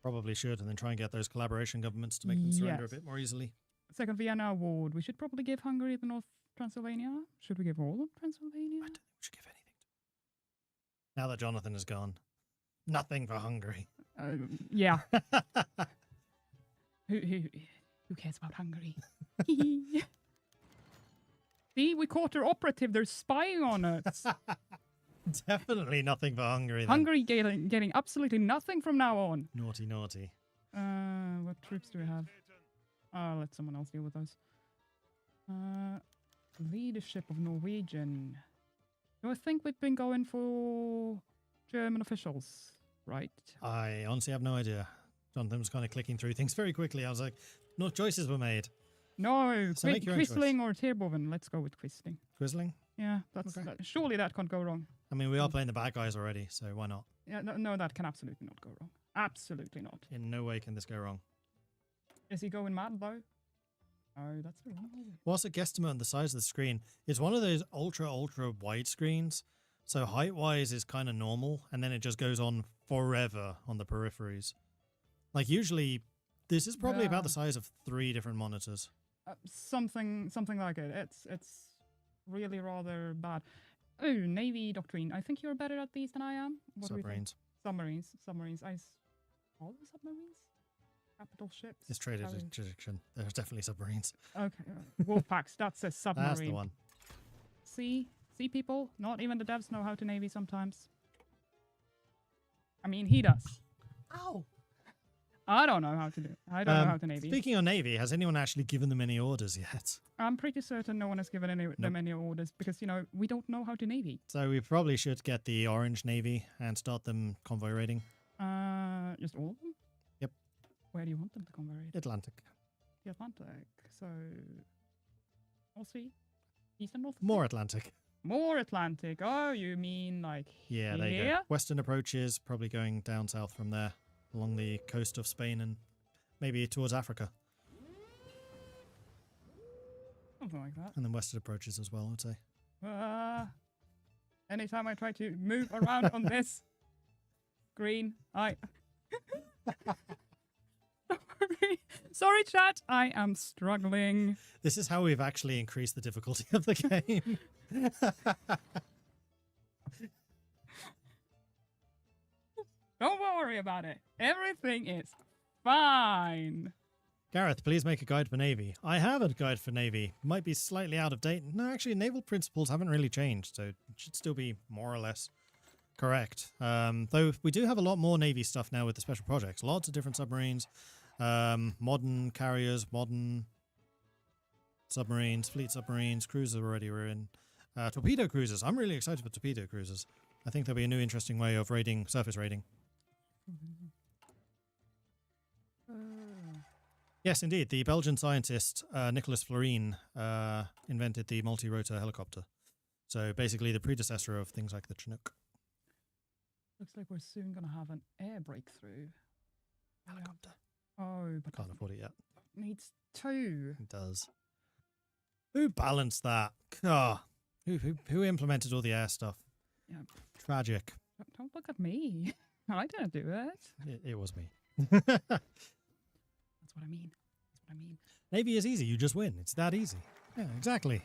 Probably should, and then try and get those collaboration governments to make them surrender a bit more easily. Second Vienna Award. We should probably give Hungary the North Transylvania. Should we give all of Transylvania? I don't think we should give anything. Now that Jonathan is gone, nothing for Hungary. Yeah. Who cares about Hungary? See, we caught their operative. They're spying on us. Definitely nothing for Hungary. Then. Hungary getting absolutely nothing from now on. Naughty, naughty. What troops do we have? I'll let someone else deal with those. Leadership of Norwegian. Do I think we've been going for German officials, right? I honestly have no idea. Jonathan was kind of clicking through things very quickly. I was like, no choices were made. No, So make your own Quisling or Terboven. Let's go with Quisling. Quisling? Yeah, that's Okay. surely that can't go wrong. I mean, we are playing the bad guys already, so why not? Yeah, no, that can absolutely not go wrong. Absolutely not. In no way can this go wrong. Is he going mad though? Oh, that's the wrong way. Whilst a guesstimate on the size of the screen, it's one of those ultra wide screens. So height-wise is kind of normal, and then it just goes on forever on the peripheries. Like usually, this is probably about the size of 3 different monitors. Something like it. It's really rather bad. Oh, Navy doctrine. I think you're better at these than I am. What do we think? Submarines. Submarines. All the submarines? Capital ships? It's traded interdiction. There's definitely submarines. Okay. Wolf packs. That's a submarine. That's the one. See, people? Not even the devs know how to Navy sometimes. I mean, he does. Ow! I don't know how to do it. I don't know how to Navy. Speaking of Navy, has anyone actually given them any orders yet? I'm pretty certain no one has given them any orders because, we don't know how to Navy. So we probably should get the Orange Navy and start them convoy raiding. Just all of them? Yep. Where do you want them to convoy raid? Atlantic. The Atlantic. So, North Sea? East and North? More Atlantic. More Atlantic. Oh, you mean like Yeah, there you go. Western approaches, probably going down south from there, along the coast of Spain and maybe towards Africa. Something like that. And then western approaches as well, I'd say. Anytime I try to move around on this screen, Sorry, chat. I am struggling. This is how we've actually increased the difficulty of the game. Don't worry about it. Everything is fine. Gareth, please make a guide for Navy. I have a guide for Navy. Might be slightly out of date. No, actually, naval principles haven't really changed, so it should still be more or less correct. Though we do have a lot more Navy stuff now with the special projects. Lots of different submarines, modern carriers, modern submarines, fleet submarines, cruisers already we're in. Torpedo cruisers. I'm really excited for torpedo cruisers. I think there'll be a new interesting way of raiding, surface raiding. Yes, indeed. The Belgian scientist Nicolas Florine invented the multi-rotor helicopter. So basically the predecessor of things like the Chinook. Looks like we're soon going to have an air breakthrough. Helicopter. Oh, but Can't afford it yet. Needs two. It does. Who balanced that? Ah, who implemented all the air stuff? Yeah. Tragic. Don't look at me. I didn't do it. It was me. That's what I mean. That's what I mean. Navy is easy. You just win. It's that easy. Yeah, exactly.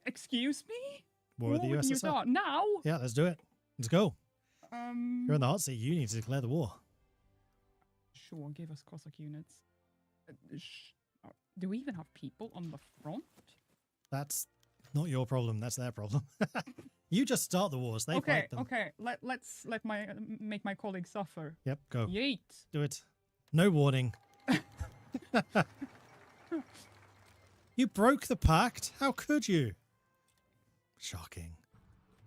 Excuse me? War of the Can you USSR. start now? Yeah, let's do it. Let's go. You're in the hot seat. You need to declare the war. Sure, give us Cossack units. Do we even have people on the front? That's not your problem. That's their problem. You just start the wars. They fight them. Okay. Let's make my colleagues suffer. Yep, go. Yeet. Do it. No warning. You broke the pact? How could you? Shocking.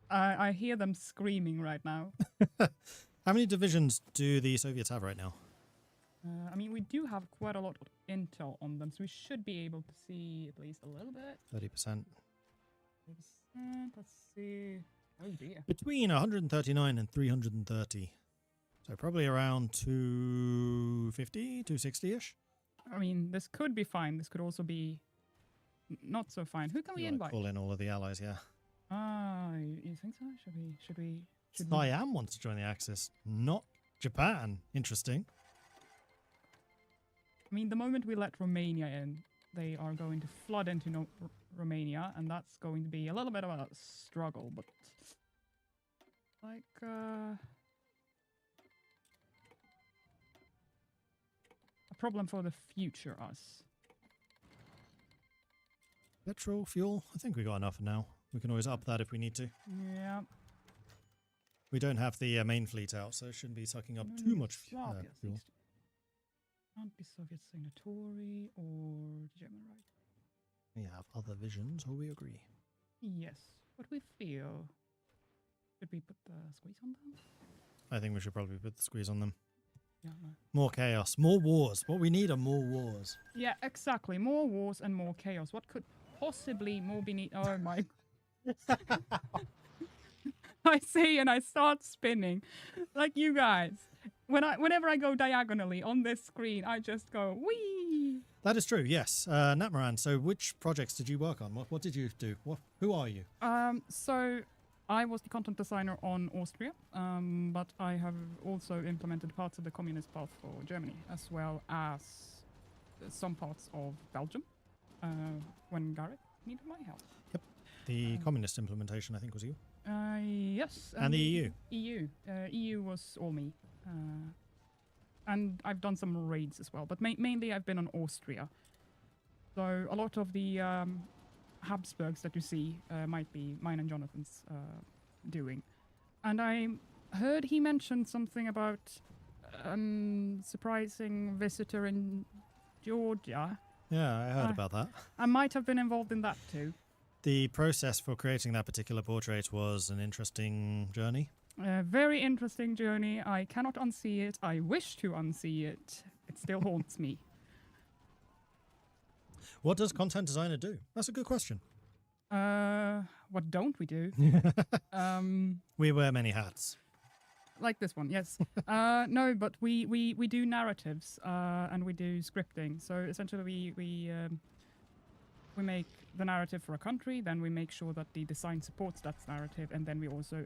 I hear them screaming right now. How many divisions do the Soviets have right now? I mean, we do have quite a lot of intel on them, so we should be able to see at least a little bit. 30%. 30%. Let's see. Oh dear. Between 139 and 330. So probably around 250, 260-ish. I mean, this could be fine. This could also be not so fine. Who can we invite? Call in all of the allies, yeah. You think so? Should we? Siam wants to join the Axis, not Japan. Interesting. I mean, the moment we let Romania in, they are going to flood into Romania, and that's going to be a little bit of a struggle, but like, a problem for the future us. Petrol, fuel, I think we got enough now. We can always up that if we need to. Yeah. We don't have the main fleet out, so it shouldn't be sucking up too much fuel. Can't be Soviet signatory or German right. We have other visions, or we agree. Yes, but we feel. Should we put the squeeze on them? I think we should probably put the squeeze on them. Yeah, no. More chaos, more wars. What we need are more wars. Yeah, exactly. More wars and more chaos. What could possibly more be needed? Oh my. I see, and I start spinning, like you guys. Whenever I go diagonally on this screen, I just go wee. That is true. Yes, Natmaran. So, which projects did you work on? What did you do? Who are you? So I was the content designer on Austria, but I have also implemented parts of the communist path for Germany, as well as some parts of Belgium when Gareth needed my help. The communist implementation, I think, was you. Yes. And the EU. EU was all me. And I've done some raids as well, but mainly I've been on Austria. So a lot of the Habsburgs that you see might be mine and Jonathan's doing. And I heard he mentioned something about surprising visitor in Georgia. Yeah, I heard about that. I might have been involved in that too. The process for creating that particular portrait was an interesting journey. A very interesting journey. I cannot unsee it. I wish to unsee it. It still haunts me. What does content designer do? That's a good question. What don't we do? We wear many hats. Like this one, yes. No, but we do narratives and we do scripting. So essentially, we make the narrative for a country, then we make sure that the design supports that narrative, and then we also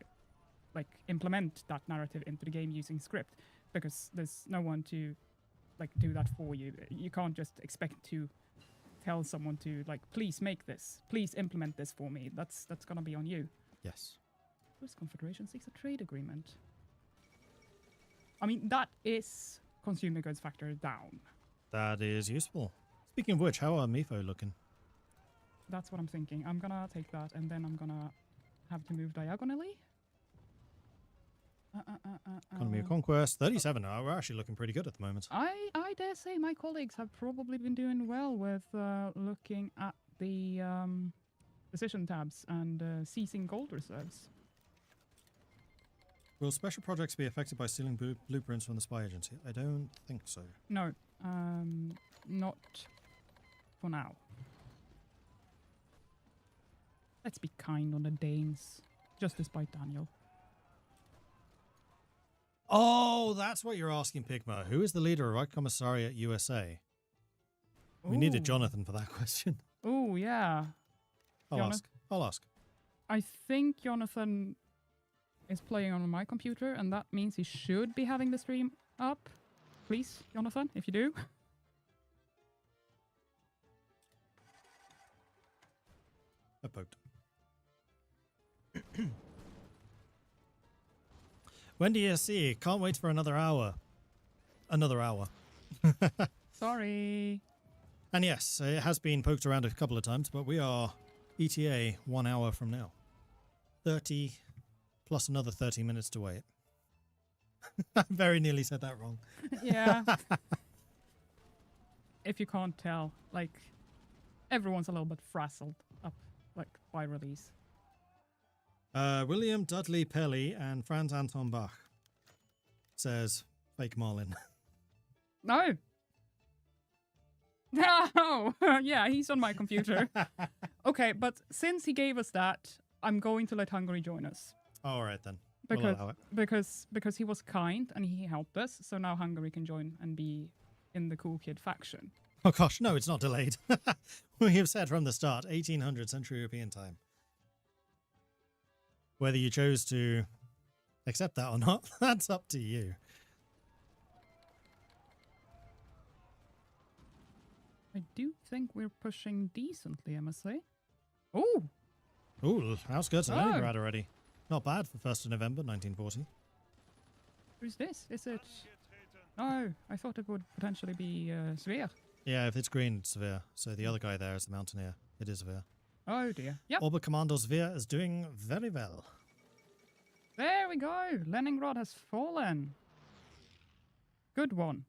implement that narrative into the game using script, because there's no one to do that for you. You can't just expect to tell someone to please make this, please implement this for me. That's gonna be on you. Yes. Swiss Confederation seeks a trade agreement. I mean, that is consumer goods factor down. That is useful. Speaking of which, how are MIFO looking? That's what I'm thinking. I'm gonna take that, and then I'm gonna have to move diagonally. Economy of Conquest, 37. Oh, we're actually looking pretty good at the moment. I dare say my colleagues have probably been doing well with looking at the decision tabs and seizing gold reserves. Will special projects be affected by stealing blueprints from the spy agency? I don't think so. No, not for now. Let's be kind on the Danes, just despite Daniel. Oh, that's what you're asking, Pigma. Who is the leader of Right Commissariat USA? We needed Jonathan for that question. Oh, yeah. I'll ask. I think Jonathan is playing on my computer, and that means he should be having the stream up. Please, Jonathan, if you do. I poked. When do you see? Can't wait for another hour. Another hour. Sorry. And yes, it has been poked around a couple of times, but we are ETA 1 hour from now. 30 plus another 30 minutes to wait. I very nearly said that wrong. Yeah. If you can't tell, everyone's a little bit frazzled up, by release. William Dudley Pelly and Franz Anton Bach, says Fake Marlin. No. No. Yeah, he's on my computer. Okay, but since he gave us that, I'm going to let Hungary join us. All right then. We'll allow it. Because he was kind and he helped us, so now Hungary can join and be in the Cool Kid faction. Oh gosh, no, it's not delayed. We have said from the start, 1800 Central European time. Whether you chose to accept that or not, that's up to you. I do think we're pushing decently, I must say. Oh! Ooh, outskirts of Leningrad already. Not bad for 1st of November, 1940. Who's this? Is it... Oh, I thought it would potentially be Sver. Yeah, if it's green, it's Sver. So the other guy there is the mountaineer. It is Sver. Oh dear. Yep. Oberkommando Sver is doing very well. There we go. Leningrad has fallen. Good one.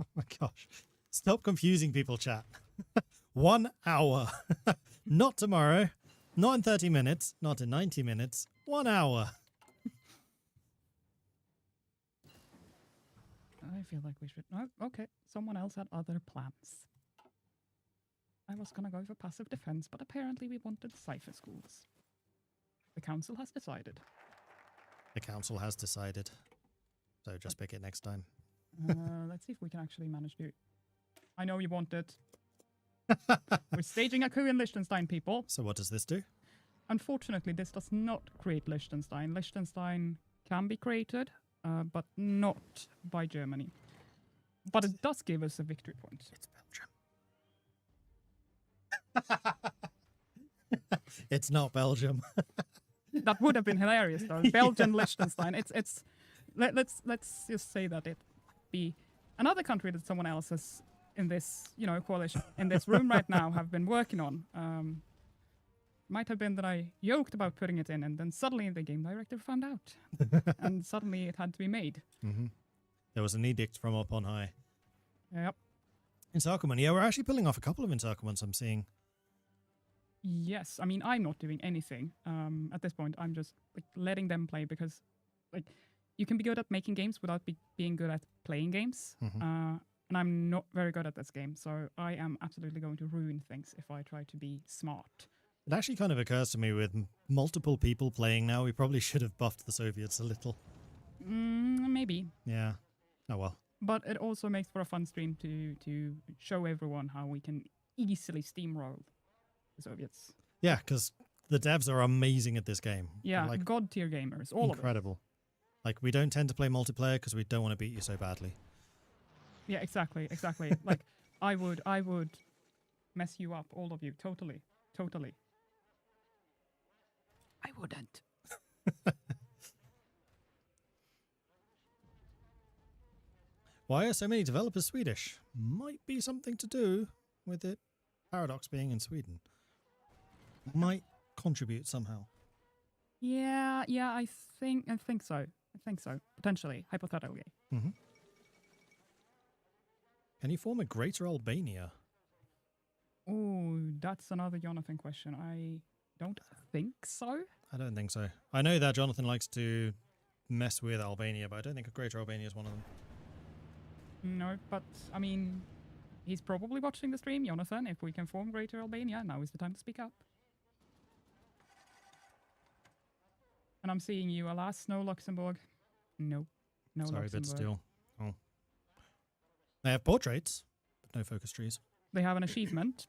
Oh my gosh. Stop confusing people, chat. 1 hour. Not tomorrow. Not in 30 minutes. Not in 90 minutes. 1 hour. I feel like we should... Oh, okay. Someone else had other plans. I was gonna go for passive defense, but apparently we wanted cipher schools. The council has decided. The council has decided. So just pick it next time. Let's see if we can actually manage to... I know you want it. We're staging a coup in Liechtenstein, people. So what does this do? Unfortunately, this does not create Liechtenstein. Liechtenstein can be created, but not by Germany. But it does give us a victory point. It's Belgium. It's not Belgium. That would have been hilarious, though. Belgium, Liechtenstein. Let's just say that it be another country that someone else has in this, coalition in this room right now have been working on. Might have been that I joked about putting it in, and then suddenly the game director found out, and suddenly it had to be made. Mm-hmm. There was an edict from up on high. Yep. Encirclement. Yeah, we're actually pulling off a couple of encirclements, I'm seeing. Yes, I mean I'm not doing anything at this point. I'm just letting them play because, you can be good at making games without being good at playing games. Mm-hmm. And I'm not very good at this game, so I am absolutely going to ruin things if I try to be smart. It actually kind of occurs to me with multiple people playing now, we probably should have buffed the Soviets a little. Maybe. Yeah. Oh well. But it also makes for a fun stream to show everyone how we can easily steamroll the Soviets. Yeah, because the devs are amazing at this game. Yeah, They're, god tier gamers, all incredible. Like, we don't tend to play multiplayer because we don't want to beat you so badly. Yeah, exactly. I would mess you up, all of you, totally. I wouldn't. Why are so many developers Swedish? Might be something to do with it. Paradox being in Sweden might contribute somehow. Yeah, I think so. Potentially, hypothetically. Mm-hmm. Can you form a Greater Albania? Oh, that's another Jonathan question. I don't think so. I don't think so. I know that Jonathan likes to mess with Albania, but I don't think a Greater Albania is one of them. No, but I mean, he's probably watching the stream, Jonathan. If we can form Greater Albania, now is the time to speak up. And I'm seeing you, alas, no Luxembourg. No Sorry, Luxembourg. but still. Oh. They have portraits, but no focus trees. They have an achievement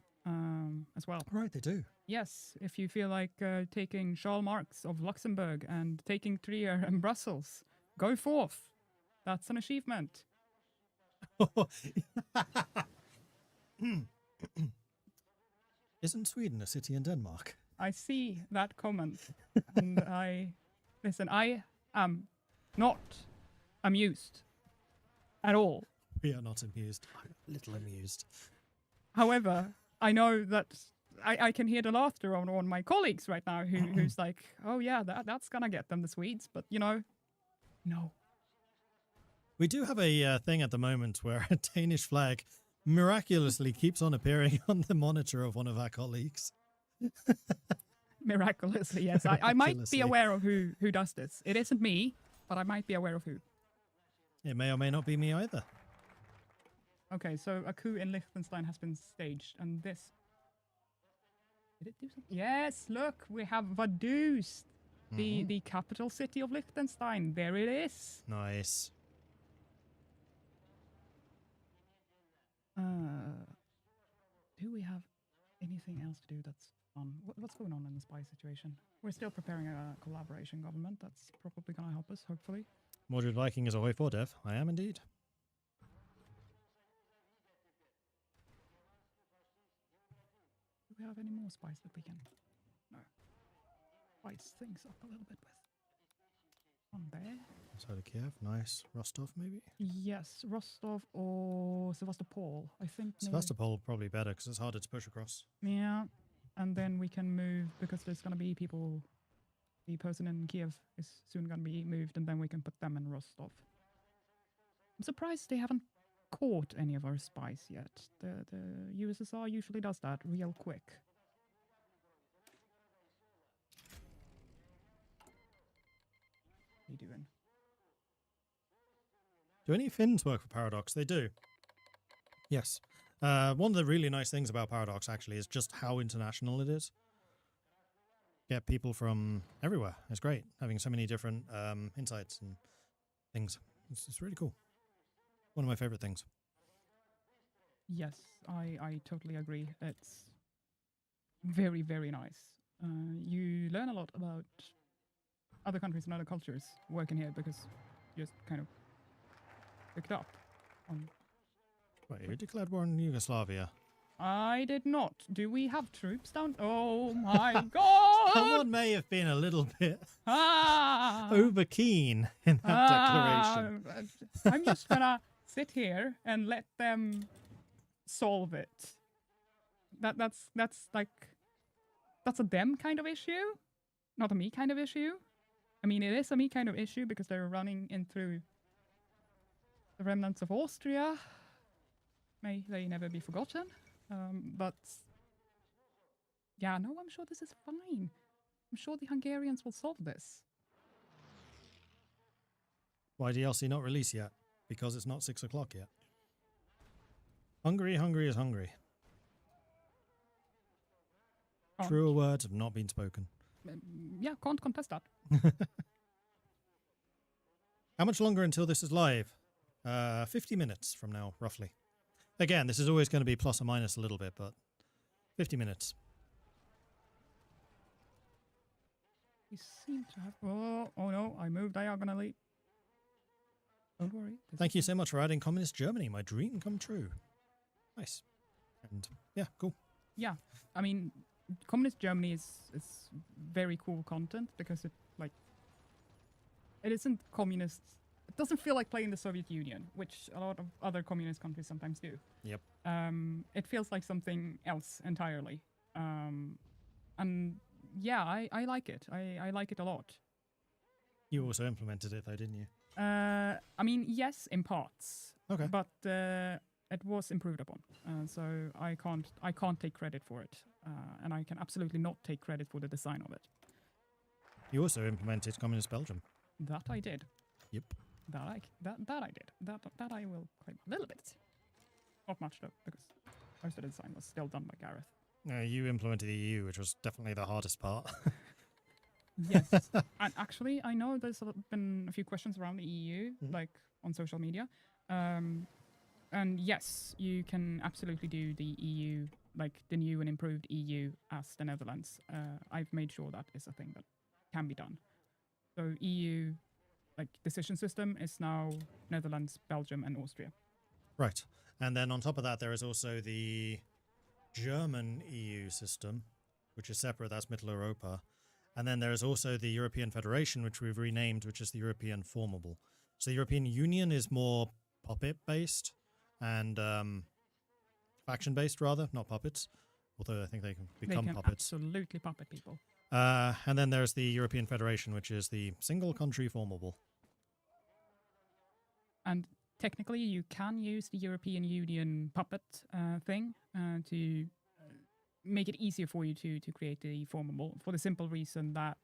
as well. Right, they do. Yes, if you feel like taking Charles Marx of Luxembourg and taking Trier and Brussels, go forth. That's an achievement. Isn't Sweden a city in Denmark? I see that comment, and I am not amused at all. We are not amused. I'm a little amused. However, I know that I can hear the laughter on my colleagues right now who's like, oh yeah, that's gonna get them, the Swedes, but no. We do have a thing at the moment where a Danish flag miraculously keeps on appearing on the monitor of one of our colleagues. Miraculously, yes. I might be Miraculously. aware of who does this. It isn't me, but I might be aware of who. It may or may not be me either. Okay, so a coup in Liechtenstein has been staged, and this... Did it do something? Yes, look, we have Vaduz, the capital city of Liechtenstein. There it is. Nice. Do we have anything else to do that's fun? What's going on in the spy situation? We're still preparing a collaboration government. That's probably going to help us, hopefully. Mordred Viking is ahoy for dev. I am indeed. Do we have any more spies that we can... No. Spice things up a little bit with. On there. Outside of Kiev. Nice. Rostov, maybe? Yes, Rostov or Sevastopol. I think maybe. Sevastopol probably better because it's harder to push across. Yeah, and then we can move because there's going to be people. The person in Kiev is soon going to be moved, and then we can put them in Rostov. I'm surprised they haven't caught any of our spies yet. The USSR usually does that real quick. What are you doing? Do any Finns work for Paradox? They do. Yes. One of the really nice things about Paradox, actually, is just how international it is. Get people from everywhere. It's great, having so many different insights and things. It's really cool. One of my favorite things. Yes, I totally agree. It's very, very nice. You learn a lot about other countries and other cultures working here because you just kind of picked up on... Wait, you declared war in Yugoslavia. I did not. Do we have troops down? Oh my god! Someone may have been a little bit Ah! over keen in that declaration. I'm just gonna sit here and let them solve it. That's a them kind of issue, not a me kind of issue. I mean, it is a me kind of issue because they're running in through the remnants of Austria. May they never be forgotten. But yeah, no, I'm sure this is fine. I'm sure the Hungarians will solve this. Why DLC not released yet? Because it's not 6 o'clock yet. Hungary is hungry. Can't- Truer words have not been spoken. Yeah, can't contest that. How much longer until this is live? 50 minutes from now, roughly. Again, this is always going to be plus or minus a little bit, but 50 minutes. We seem to have. Oh no! I moved diagonally. Don't worry. Thank you so much for adding Communist Germany. My dream come true. Nice. And yeah, cool. Yeah, I mean, communist Germany is very cool content because it isn't communist. It doesn't feel like playing the Soviet Union, which a lot of other communist countries sometimes do. Yep. It feels like something else entirely. And yeah, I like it. I like it a lot. You also implemented it though, didn't you? I mean, yes, in parts. Okay. But it was improved upon, so I can't take credit for it, and I can absolutely not take credit for the design of it. You also implemented Communist Belgium. That I did. Yep. That I did. That I will claim a little bit. Not much though, because most of the design was still done by Gareth. You implemented the EU, which was definitely the hardest part. Yes, and actually, I know there's been a few questions around the EU, like on social media. And yes, you can absolutely do the EU, like the new and improved EU as the Netherlands. I've made sure that is a thing that can be done. So EU, like decision system, is now Netherlands, Belgium, and Austria. Right. And then on top of that, there is also the German EU system, which is separate. That's Mitteleuropa. And then there is also the European Federation, which we've renamed, which is the European Formable. So the European Union is more puppet-based and faction-based, rather, not puppets. Although I think they can become puppets. Absolutely puppet people. And then there's the European Federation, which is the single-country formable. And technically, you can use the European Union puppet thing to make it easier for you to create the formable, for the simple reason that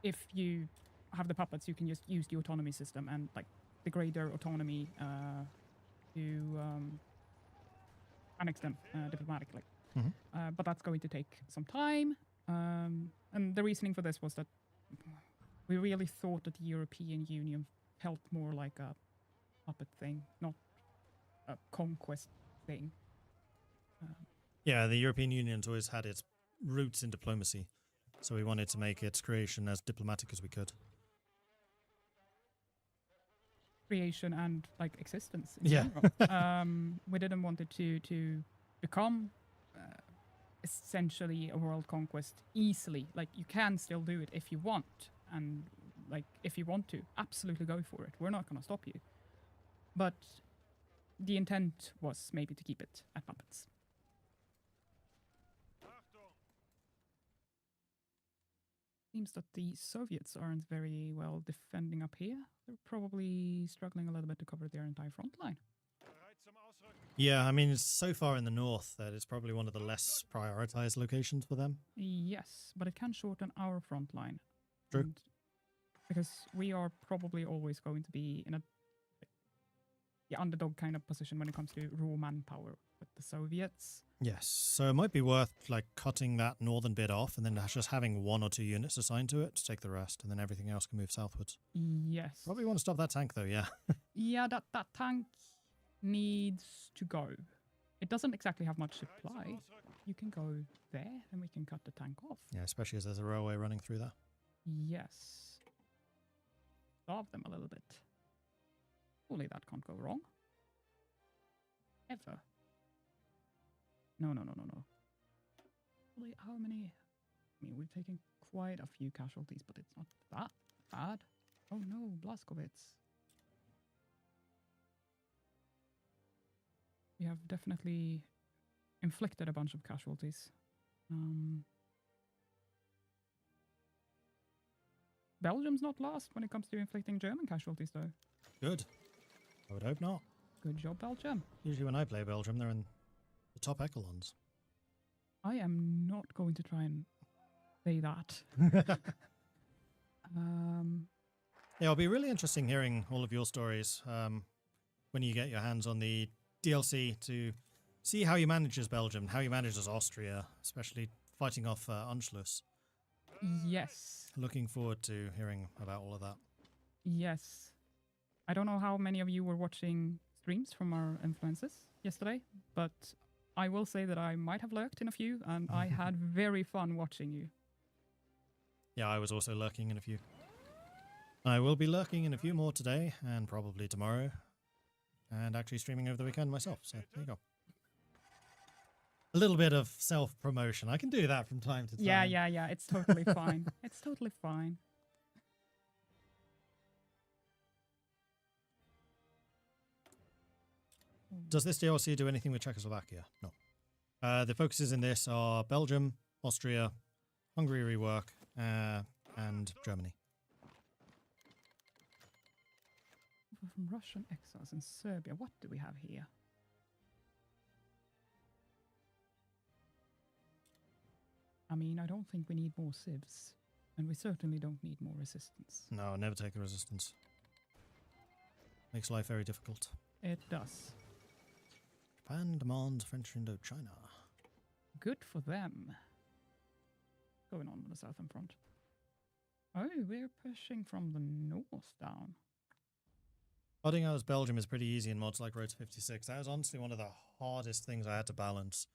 if you have the puppets, you can just use the autonomy system and like degrade their autonomy to annex them diplomatically. But that's going to take some time. And the reasoning for this was that we really thought that the European Union felt more like a puppet thing, not a conquest thing. Yeah, the European Union's always had its roots in diplomacy, so we wanted to make its creation as diplomatic as we could. Creation and like existence. In Yeah. general. We didn't want it to become essentially a world conquest easily. Like you can still do it if you want, and like if you want to, absolutely go for it. We're not going to stop you. But the intent was maybe to keep it at puppets. Seems that the Soviets aren't very well defending up here. They're probably struggling a little bit to cover their entire front line. Yeah, I mean, it's so far in the north that it's probably one of the less prioritized locations for them. Yes, but it can shorten our front line. True. And because we are probably always going to be in a underdog kind of position when it comes to raw manpower with the Soviets. Yes, so it might be worth like cutting that northern bit off and then just having 1 or 2 units assigned to it to take the rest, and then everything else can move southwards. Yes. Probably want to stop that tank though, yeah. Yeah, that tank needs to go. It doesn't exactly have much supply. You can go there, and we can cut the tank off. Yeah, especially as there's a railway running through there. Yes. Starve them a little bit. Surely that can't go wrong. ever. No. How many? I mean, we've taken quite a few casualties, but it's not that bad. Oh no, Blaskowitz. We have definitely inflicted a bunch of casualties. Belgium's not last when it comes to inflicting German casualties, though. Good. I would hope not. Good job, Belgium. Usually when I play Belgium, they're in the top echelons. I am not going to try and say that. Yeah, it'll be really interesting hearing all of your stories when you get your hands on the DLC to see how you manage as Belgium, how you manage as Austria, especially fighting off Anschluss. Yes. Looking forward to hearing about all of that. Yes. I don't know how many of you were watching streams from our influences yesterday, but I will say that I might have lurked in a few, and I had very fun watching you. Yeah, I was also lurking in a few. I will be lurking in a few more today, and probably tomorrow, and actually streaming over the weekend myself, so there you go. A little bit of self-promotion. I can do that from time to time. Yeah. It's totally fine. It's totally fine. Does this DLC do anything with Czechoslovakia? No. The focuses in this are Belgium, Austria, Hungary rework, and Germany. From Russian exiles in Serbia. What do we have here? I mean, I don't think we need more civs. And we certainly don't need more resistance. No, never take a resistance. Makes life very difficult. It does. Japan demands French Indochina. Good for them. Going on the southern front. Oh, we're pushing from the north down. Modding out as Belgium is pretty easy in mods like Road to 56. That was honestly one of the hardest things I had to balance.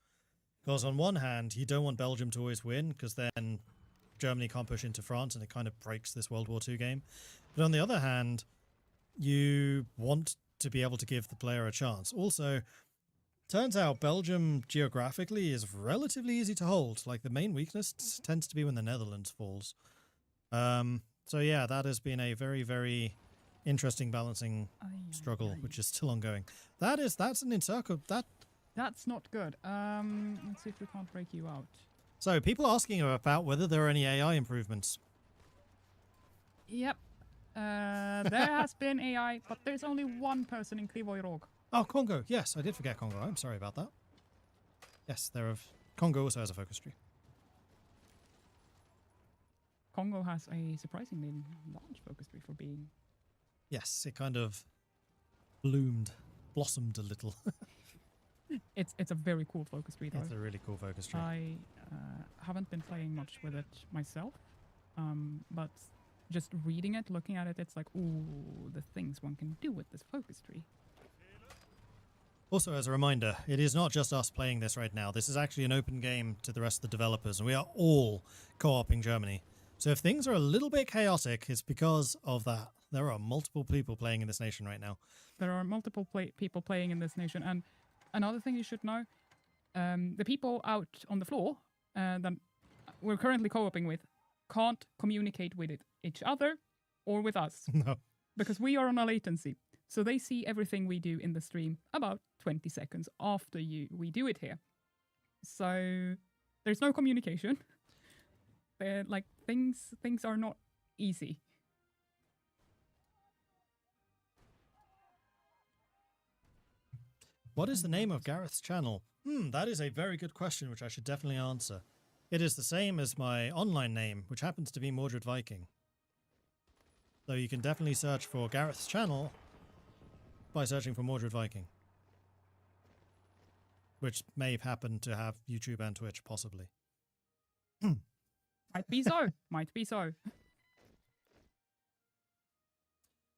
Because on one hand, you don't want Belgium to always win, because then Germany can't push into France and it kind of breaks this World War II game. But on the other hand, you want to be able to give the player a chance. Also, turns out Belgium geographically is relatively easy to hold. Like, the main weakness tends to be when the Netherlands falls. So yeah, that has been a very, very interesting balancing struggle, which is still ongoing. That's an encircle. That's not good. Let's see if we can't break you out. So people are asking about whether there are any AI improvements. Yep. There has been AI, but there's only one person in Krivoy Rog. Oh, Congo. Yes, I did forget Congo. I'm sorry about that. Yes, Congo also has a focus tree. Congo has a surprisingly large focus tree for being... Yes, it kind of blossomed a little. It's a very cool focus tree, though. It's a really cool focus tree. I haven't been playing much with it myself, but just reading it, looking at it, it's like, ooh, the things one can do with this focus tree. Also, as a reminder, it is not just us playing this right now. This is actually an open game to the rest of the developers, and we are all co-oping Germany. So if things are a little bit chaotic, it's because of that. There are multiple people playing in this nation right now. There are multiple people playing in this nation, and another thing you should know, the people out on the floor that we're currently co-oping with can't communicate with each other or with us. No. Because we are on a latency. So they see everything we do in the stream about 20 seconds after we do it here. So there's no communication. Like things are not easy. What is the name of Gareth's channel? That is a very good question, which I should definitely answer. It is the same as my online name, which happens to be Mordred Viking. So you can definitely search for Gareth's channel by searching for Mordred Viking. Which may happen to have YouTube and Twitch, possibly. Might be so. Might be so.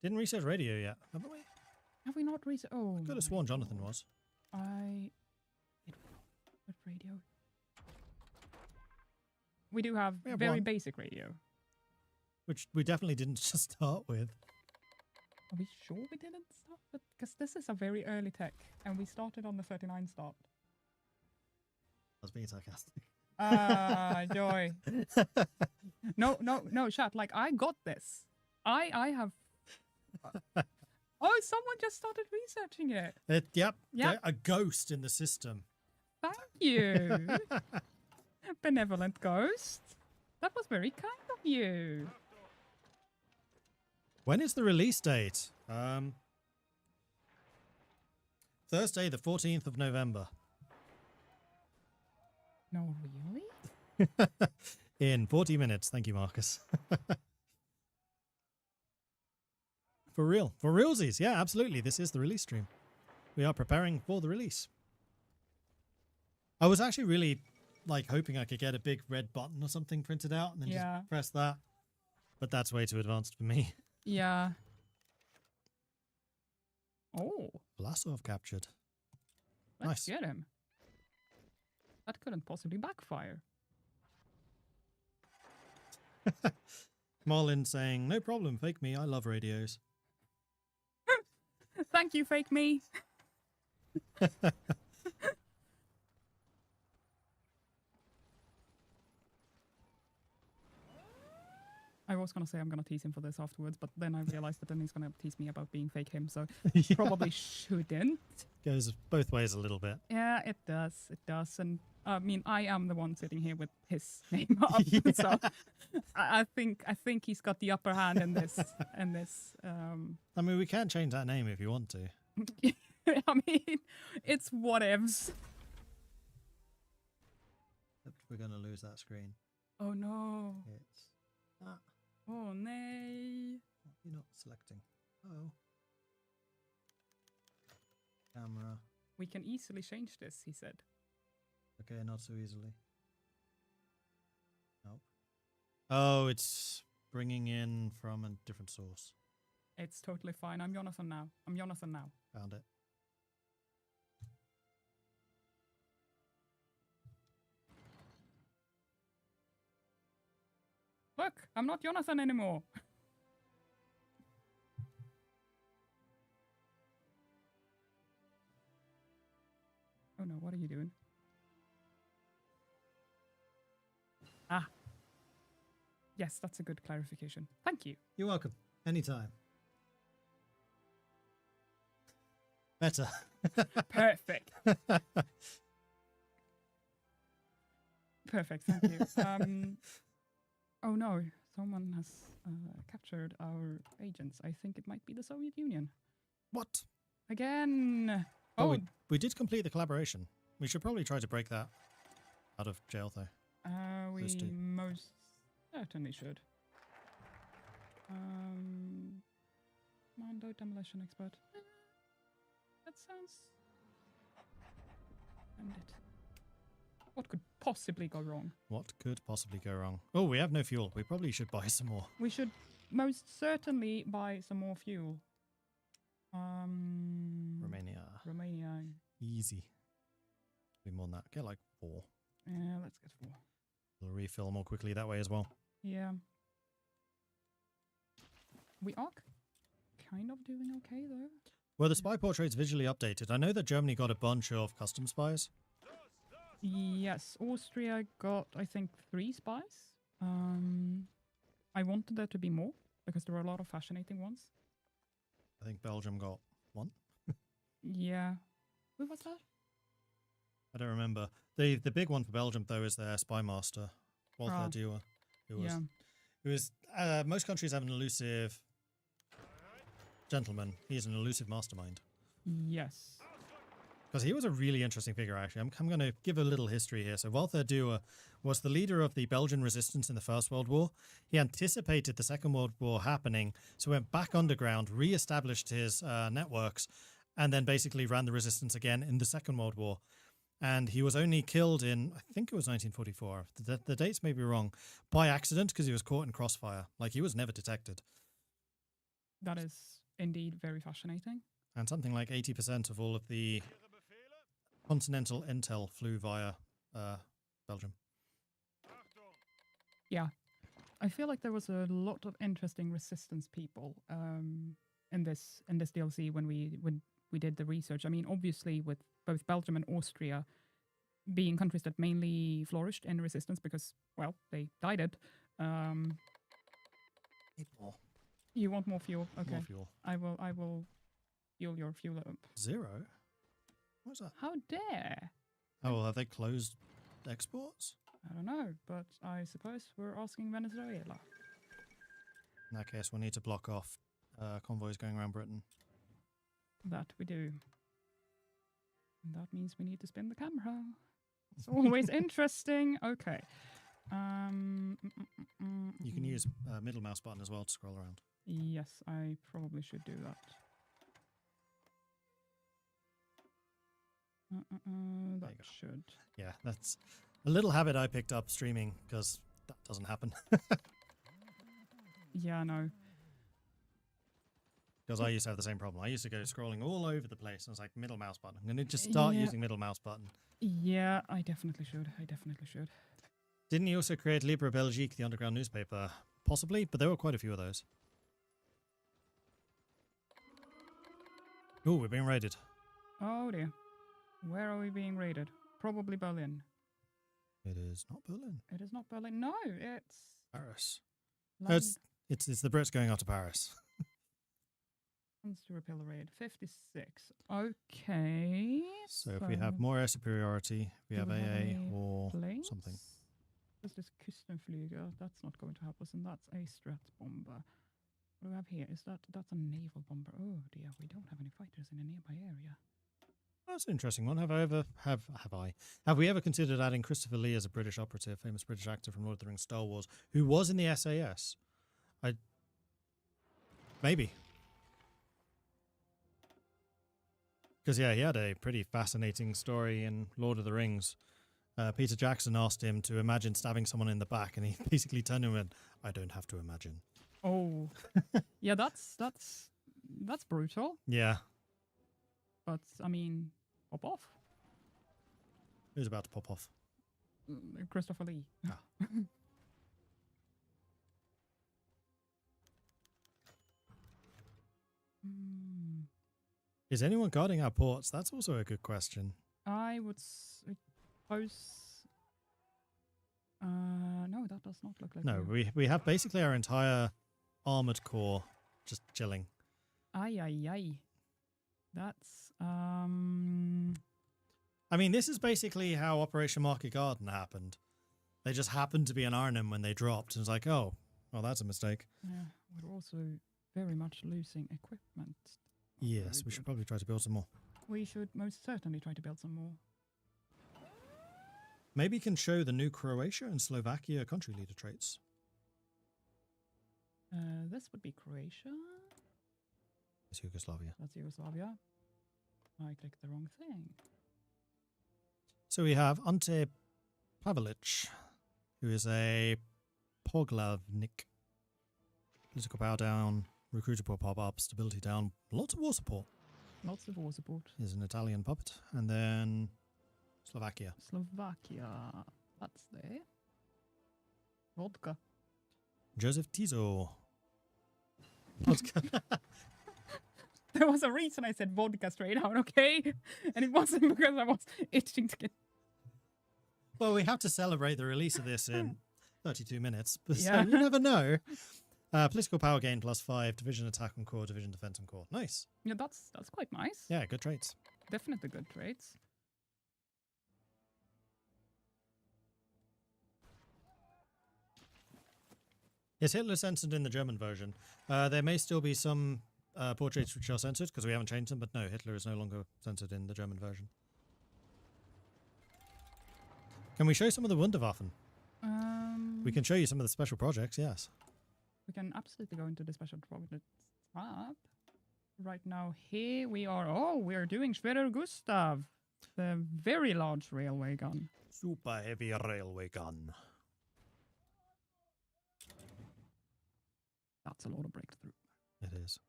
Didn't research radio yet, haven't we? Have we not researched? Oh, Could have sworn Jonathan was. What radio? We do have very basic radio. Which we definitely didn't just start with. Are we sure we didn't start? because this is a very early tech, and we started on the 39 start. I was being sarcastic. Ah, joy. No, chat. Like, I got this. I have. Oh, someone just started researching it. Yep. Yep. A ghost in the system. Thank you, benevolent ghost. That was very kind of you. When is the release date? Thursday, the 14th of November. No, really? In 40 minutes. Thank you, Marcus. For real. For realsies. Yeah, absolutely. This is the release stream. We are preparing for the release. I was actually really like hoping I could get a big red button or something printed out and then just press that. But that's way too advanced for me. Yeah. Oh, Vlasov captured. let's Nice. get him. That couldn't possibly backfire. Marlin saying, no problem, fake me. I love radios. Thank you, fake me. I was going to say I'm going to tease him for this afterwards, but then I realized that then he's going to tease me about being fake him, so Yeah. probably shouldn't. Goes both ways a little bit. Yeah, it does. It does. And I mean, I am the one sitting here with his name up, so I think he's got the upper hand in this. I mean, we can change that name if you want to. I mean, it's whatevs. We're going to lose that screen. Oh no. It's that. Oh nay. You're not selecting. Oh. Camera. We can easily change this, he said. Okay, not so easily. Nope. Oh, it's bringing in from a different source. It's totally fine. I'm Jonathan now. Found it. Look, I'm not Jonathan anymore. Oh no, what are you doing? Ah. Yes, that's a good clarification. Thank you. You're welcome. Anytime. Better. Perfect. Perfect, thank you. Oh no, someone has captured our agents. I think it might be the Soviet Union. What? Again. Oh, we did complete the collaboration. We should probably try to break that out of jail, though. We Those two. most certainly should. Commando demolition expert. That sounds. And it. What could possibly go wrong? What could possibly go wrong? Oh, we have no fuel. We probably should buy some more. We should most certainly buy some more fuel. Romania. Easy. Be more than that. Get like 4. Yeah, let's get 4. We'll refill more quickly that way as well. Yeah. We are kind of doing okay though. Were the spy portraits visually updated? I know that Germany got a bunch of custom spies. Yes, Austria got, I think, 3 spies. I wanted there to be more because there were a lot of fascinating ones. I think Belgium got 1. Yeah. Who was that? I don't remember. The big one for Belgium, though, is their spy master, Walter Dewar. Most countries have an elusive gentleman. He's an elusive mastermind. Yes. Because he was a really interesting figure, actually. I'm going to give a little history here. So Walter Dewar was the leader of the Belgian resistance in the First World War. He anticipated the Second World War happening, so went back underground, re-established his networks, and then basically ran the resistance again in the Second World War. And he was only killed in, I think it was 1944. The dates may be wrong, by accident because he was caught in crossfire. Like, he was never detected. That is indeed very fascinating. And something like 80% of all of the continental intel flew via Belgium. Yeah. I feel like there was a lot of interesting resistance people in this DLC when we did the research. I mean, obviously, with both Belgium and Austria being countries that mainly flourished in resistance because, well, they died it. Need more. You want more fuel? Okay, More fuel. I will fuel your fuel up. 0? What's that? How dare? Oh, well, have they closed exports? I don't know, but I suppose we're asking Venezuela. In that case, we'll need to block off convoys going around Britain. That we do. And that means we need to spin the camera. It's always interesting. Okay. You can use middle mouse button as well to scroll around. Yes, I probably should do that. That you go. should. Yeah, that's a little habit I picked up streaming because that doesn't happen. Yeah, no. Because I used to have the same problem. I used to go scrolling all over the place. And I was like, middle mouse button. I'm going to just start Yeah. using middle mouse button. Yeah, I definitely should. I definitely should. Didn't he also create Libre Belgique, the underground newspaper? Possibly, but there were quite a few of those. Oh, we're being raided. Oh dear. Where are we being raided? Probably Berlin. It is not Berlin. It is not Berlin. No, it's Paris. Oh, London. it's the Brits going after Paris. To repel a raid. 56. Okay. So if we have more air superiority, we do have we have AA any or planes? something. There's this Küstenflieger. That's not going to help us, and that's a Strat bomber. What do we have here? That's a naval bomber? Oh dear, we don't have any fighters in a nearby area. That's an interesting one. Have we ever considered adding Christopher Lee as a British operative, famous British actor from Lord of the Rings, Star Wars, who was in the SAS? Maybe. Because, yeah, he had a pretty fascinating story in Lord of the Rings. Peter Jackson asked him to imagine stabbing someone in the back, and he basically turned to him and went, I don't have to imagine. Oh, yeah, that's brutal. Yeah. But I mean, pop off, Who's about to pop off? Christopher Lee. Ah. Hmm. Is anyone guarding our ports? That's also a good question. I would suppose. No, that does not look like. No, you. we have basically our entire armored core just chilling. Ay ay ay. That's I mean, this is basically how Operation Market Garden happened. They just happened to be an Arnhem when they dropped, and it's like, oh, well, that's a mistake. Yeah, we're also very much losing equipment. Yes, Very we should good. probably try to build some more. We should most certainly try to build some more. Maybe you can show the new Croatia and Slovakia country leader traits. This would be Croatia. It's Yugoslavia. That's Yugoslavia. I clicked the wrong thing. So we have Ante Pavelic, who is a Poglavnik. Political power down, recruitable pop-up, stability down, lots of war support. Lots of war support. He's an Italian puppet. And then Slovakia. Slovakia. That's there. Vodka. Joseph Tiso. Vodka. There was a reason I said vodka straight out, okay? And it wasn't because I was itching to get. Well, we have to celebrate the release of this in 32 minutes. But so Yeah. you never know. Political power gain +5, division attack on core, division defense on core. Nice. Yeah, that's quite nice. Yeah, good traits. Definitely good traits. Is Hitler censored in the German version? There may still be some portraits which are censored because we haven't changed them, but no, Hitler is no longer censored in the German version. Can we show some of the Wunderwaffen? We can show you some of the special projects, yes. We can absolutely go into the special project tab. Right now, here we are. Oh, we're doing Schwerer Gustav, the very large railway gun. Super heavy railway gun. That's a lot of breakthrough. It is.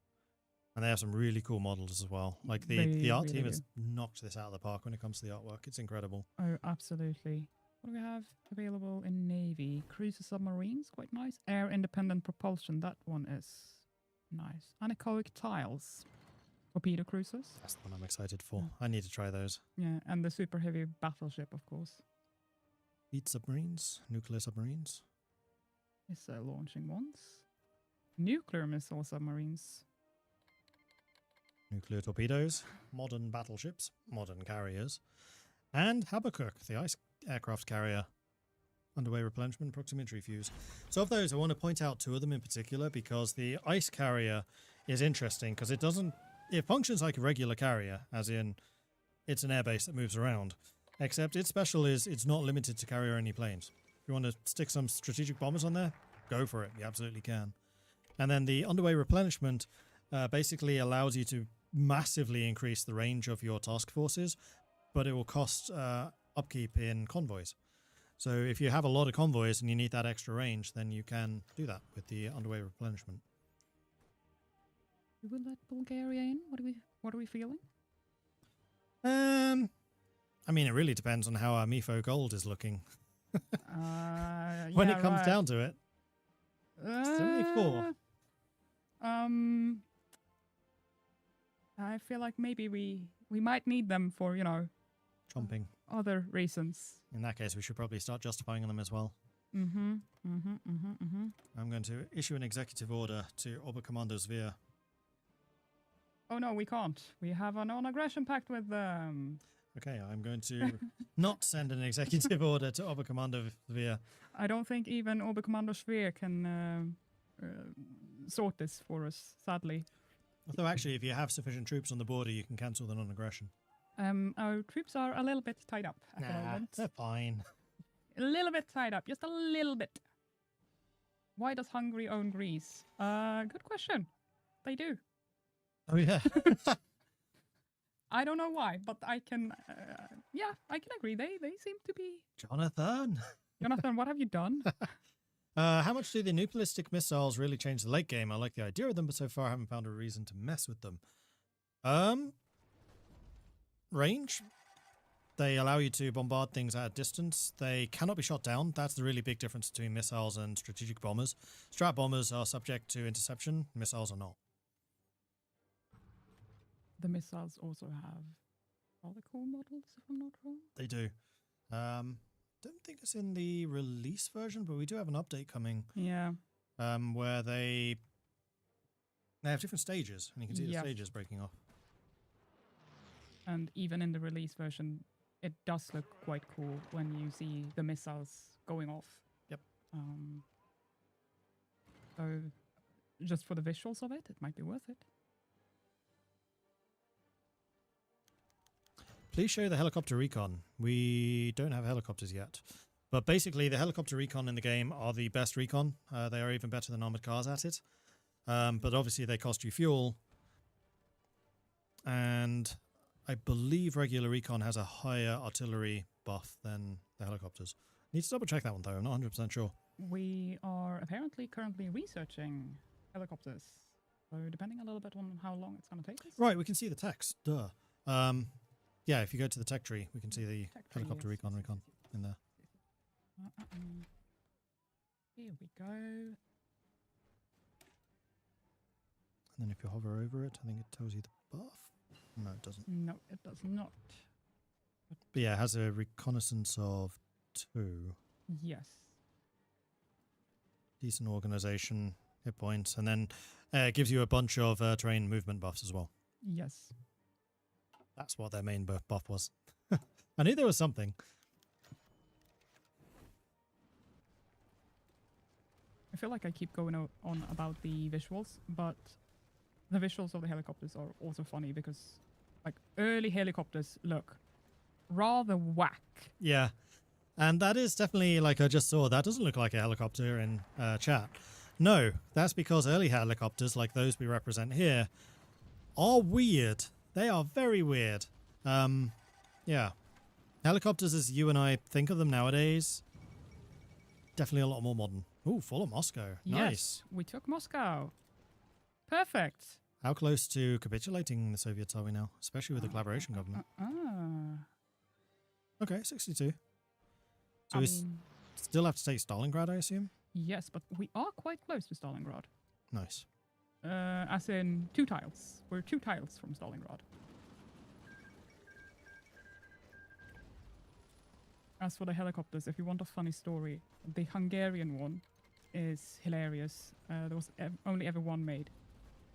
And they have some really cool models as well. Like They the art really team has do. knocked this out of the park when it comes to the artwork. It's incredible. Oh, absolutely. What do we have available in Navy? Cruiser submarines, quite nice. Air independent propulsion, that one is Nice. Anechoic tiles. Torpedo cruisers. That's the one I'm excited for. Yeah. I need to try those. Yeah, and the super heavy battleship, of course. Heat submarines, nuclear submarines. Is launching ones. Nuclear missile submarines. Nuclear torpedoes, modern battleships, modern carriers, and Habakkuk, the ice aircraft carrier. Underway replenishment, proximity fuse. So of those, I want to point out two of them in particular because the ice carrier is interesting because it functions like a regular carrier, as in it's an airbase that moves around, except its special is it's not limited to carrier-only planes. If you want to stick some strategic bombers on there, go for it. You absolutely can. And then the underway replenishment basically allows you to massively increase the range of your task forces, but it will cost upkeep in convoys. So if you have a lot of convoys and you need that extra range, then you can do that with the underway replenishment. We will let Bulgaria in. What are we feeling? I mean, it really depends on how our MIFO gold is looking. When it comes down to it. 74. I feel like maybe we might need them for, Chomping. other reasons. In that case, we should probably start justifying them as well. Mm-hmm. I'm going to issue an executive order to Oberkommando Svea. Oh no, we can't. We have a non-aggression pact with them. Okay, I'm going to not send an executive order to Oberkommando Svea. I don't think even Oberkommando Schwer can sort this for us, sadly. Although actually, if you have sufficient troops on the border, you can cancel the non-aggression. Our troops are a little bit tied up at the moment. They're fine. A little bit tied up, just a little bit. Why does Hungary own Greece? Good question. They do. Oh yeah. I don't know why, but I can, I can agree. They seem to be. Jonathan. Jonathan, what have you done? How much do the nuclearistic missiles really change the late game? I like the idea of them, but so far I haven't found a reason to mess with them. Range. They allow you to bombard things at a distance. They cannot be shot down. That's the really big difference between missiles and strategic bombers. Strat bombers are subject to interception. Missiles are not. The missiles also have other core models, if I'm not wrong. They do. Don't think it's in the release version, but we do have an update coming. Yeah. Where they have different stages, and you can see the stages breaking off. And even in the release version, it does look quite cool when you see the missiles going off. Yep. So just for the visuals of it, it might be worth it. Please show the helicopter recon. We don't have helicopters yet. But basically, the helicopter recon in the game are the best recon. They are even better than armored cars at it. But obviously, they cost you fuel. And I believe regular recon has a higher artillery buff than the helicopters. Need to double check that one, though. I'm not 100% sure. We are apparently currently researching helicopters. So depending a little bit on how long it's going to take us. Right, we can see the text. Duh. Yeah, if you go to the tech tree, we can see the helicopter recon in there. Here we go. And then if you hover over it, I think it tells you the buff. No, it doesn't. No, it does not. But yeah, it has a reconnaissance of 2. Yes. Decent organization, hit points, and then it gives you a bunch of terrain movement buffs as well. Yes. That's what their main buff was. I knew there was something. I feel like I keep going on about the visuals, but the visuals of the helicopters are also funny because, like, early helicopters look rather whack. Yeah. And that is definitely, like I just saw, that doesn't look like a helicopter in chat. No, that's because early helicopters, like those we represent here, are weird. They are very weird. Yeah. Helicopters as you and I think of them nowadays, definitely a lot more modern. Ooh, full of Moscow. Nice. Yes, we took Moscow. Perfect. How close to capitulating the Soviets are we now? Especially with the collaboration government. Okay, 62. So we still have to take Stalingrad, I assume? Yes, but we are quite close to Stalingrad. Nice. As in 2 tiles. We're 2 tiles from Stalingrad. As for the helicopters, if you want a funny story, the Hungarian one is hilarious. There was only ever one made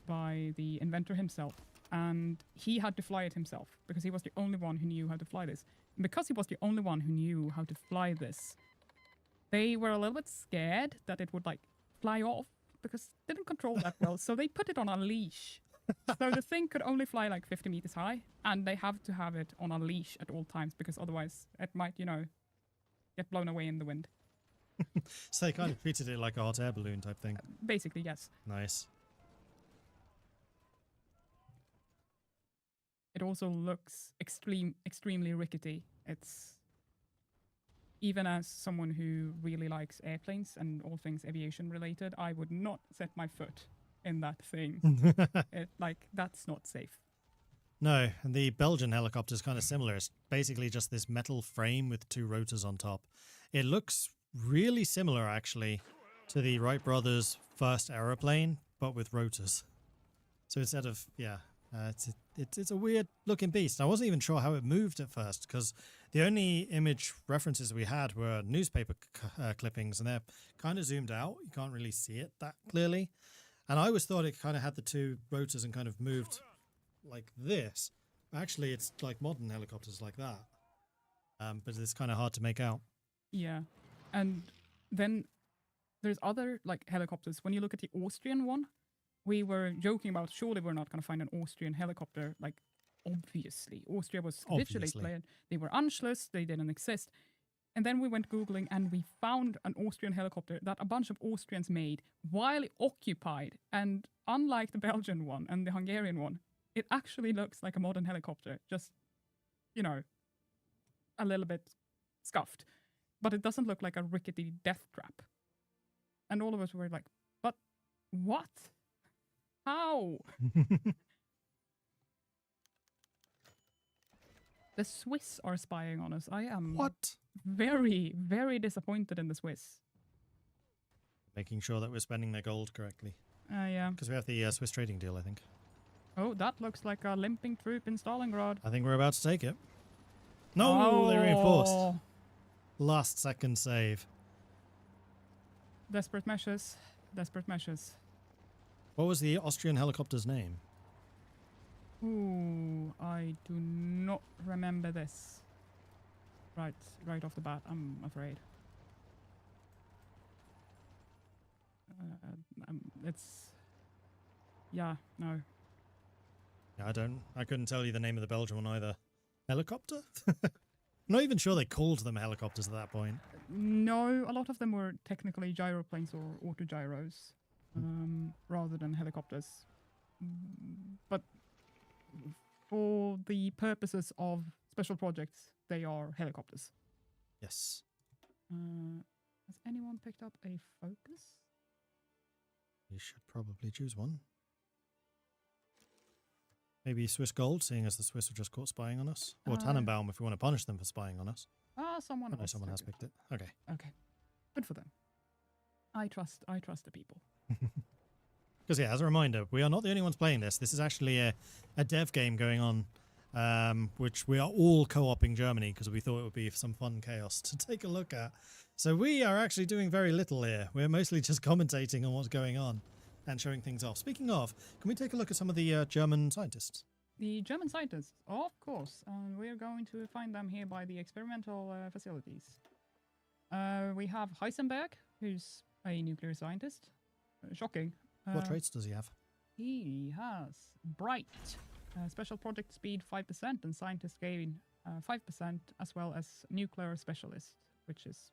by the inventor himself. And he had to fly it himself because he was the only one who knew how to fly this. And because he was the only one who knew how to fly this, they were a little bit scared that it would like fly off because it didn't control that well. So they put it on a leash. So the thing could only fly like 50 meters high, and they have to have it on a leash at all times because otherwise it might, you know, get blown away in the wind. So they kind of treated it like a hot air balloon type thing. Basically, yes. Nice. It also looks extremely rickety. It's, even as someone who really likes airplanes and all things aviation related, I would not set my foot in that thing. That's not safe. No, and the Belgian helicopter is kind of similar. It's basically just this metal frame with 2 rotors on top. It looks really similar, actually, to the Wright brothers' first aeroplane, but with rotors. So instead of, it's a weird looking beast. I wasn't even sure how it moved at first because the only image references we had were newspaper clippings, and they're kind of zoomed out. You can't really see it that clearly. And I always thought it kind of had the 2 rotors and kind of moved like this. Actually, it's like modern helicopters like that. But it's kind of hard to make out. Yeah. And then there's other like helicopters. When you look at the Austrian one, we were joking about surely we're not going to find an Austrian helicopter. Like, obviously. Austria was literally played. They were Anschluss. They didn't exist. And then we went Googling and we found an Austrian helicopter that a bunch of Austrians made while occupied. And unlike the Belgian one and the Hungarian one, it actually looks like a modern helicopter. Just, you know, a little bit scuffed. But it doesn't look like a rickety death trap. And all of us were like, but what? How? The Swiss are spying on us. I am very, very disappointed in the Swiss. Making sure that we're spending their gold correctly. Yeah. Because we have the Swiss trading deal, I think. Oh, that looks like a limping troop in Stalingrad. I think we're about to take it. No, they reinforced. Oh. Last second save. Desperate measures. Desperate measures. What was the Austrian helicopter's name? Ooh, I do not remember this. Right off the bat, I'm afraid. It's... Yeah, no. Yeah, I couldn't tell you the name of the Belgian one either. Helicopter? I'm not even sure they called them helicopters at that point. No, a lot of them were technically gyroplanes or autogyros, rather than helicopters. But for the purposes of special projects, they are helicopters. Yes. Has anyone picked up a focus? You should probably choose one. Maybe Swiss gold, seeing as the Swiss have just caught spying on us. Or Tannenbaum, if we want to punish them for spying on us. Someone else. Someone has picked it. Okay. Okay. Good for them. I trust the people. Because yeah, as a reminder, we are not the only ones playing this. This is actually a dev game going on, which we are all co-oping Germany because we thought it would be some fun chaos to take a look at. So we are actually doing very little here. We're mostly just commentating on what's going on and showing things off. Speaking of, can we take a look at some of the German scientists? The German scientists, of course. We're going to find them here by the experimental facilities. We have Heisenberg, who's a nuclear scientist. Shocking. What traits does he have? He has bright, special project speed 5%, and scientist gain 5%, as well as nuclear specialist, which is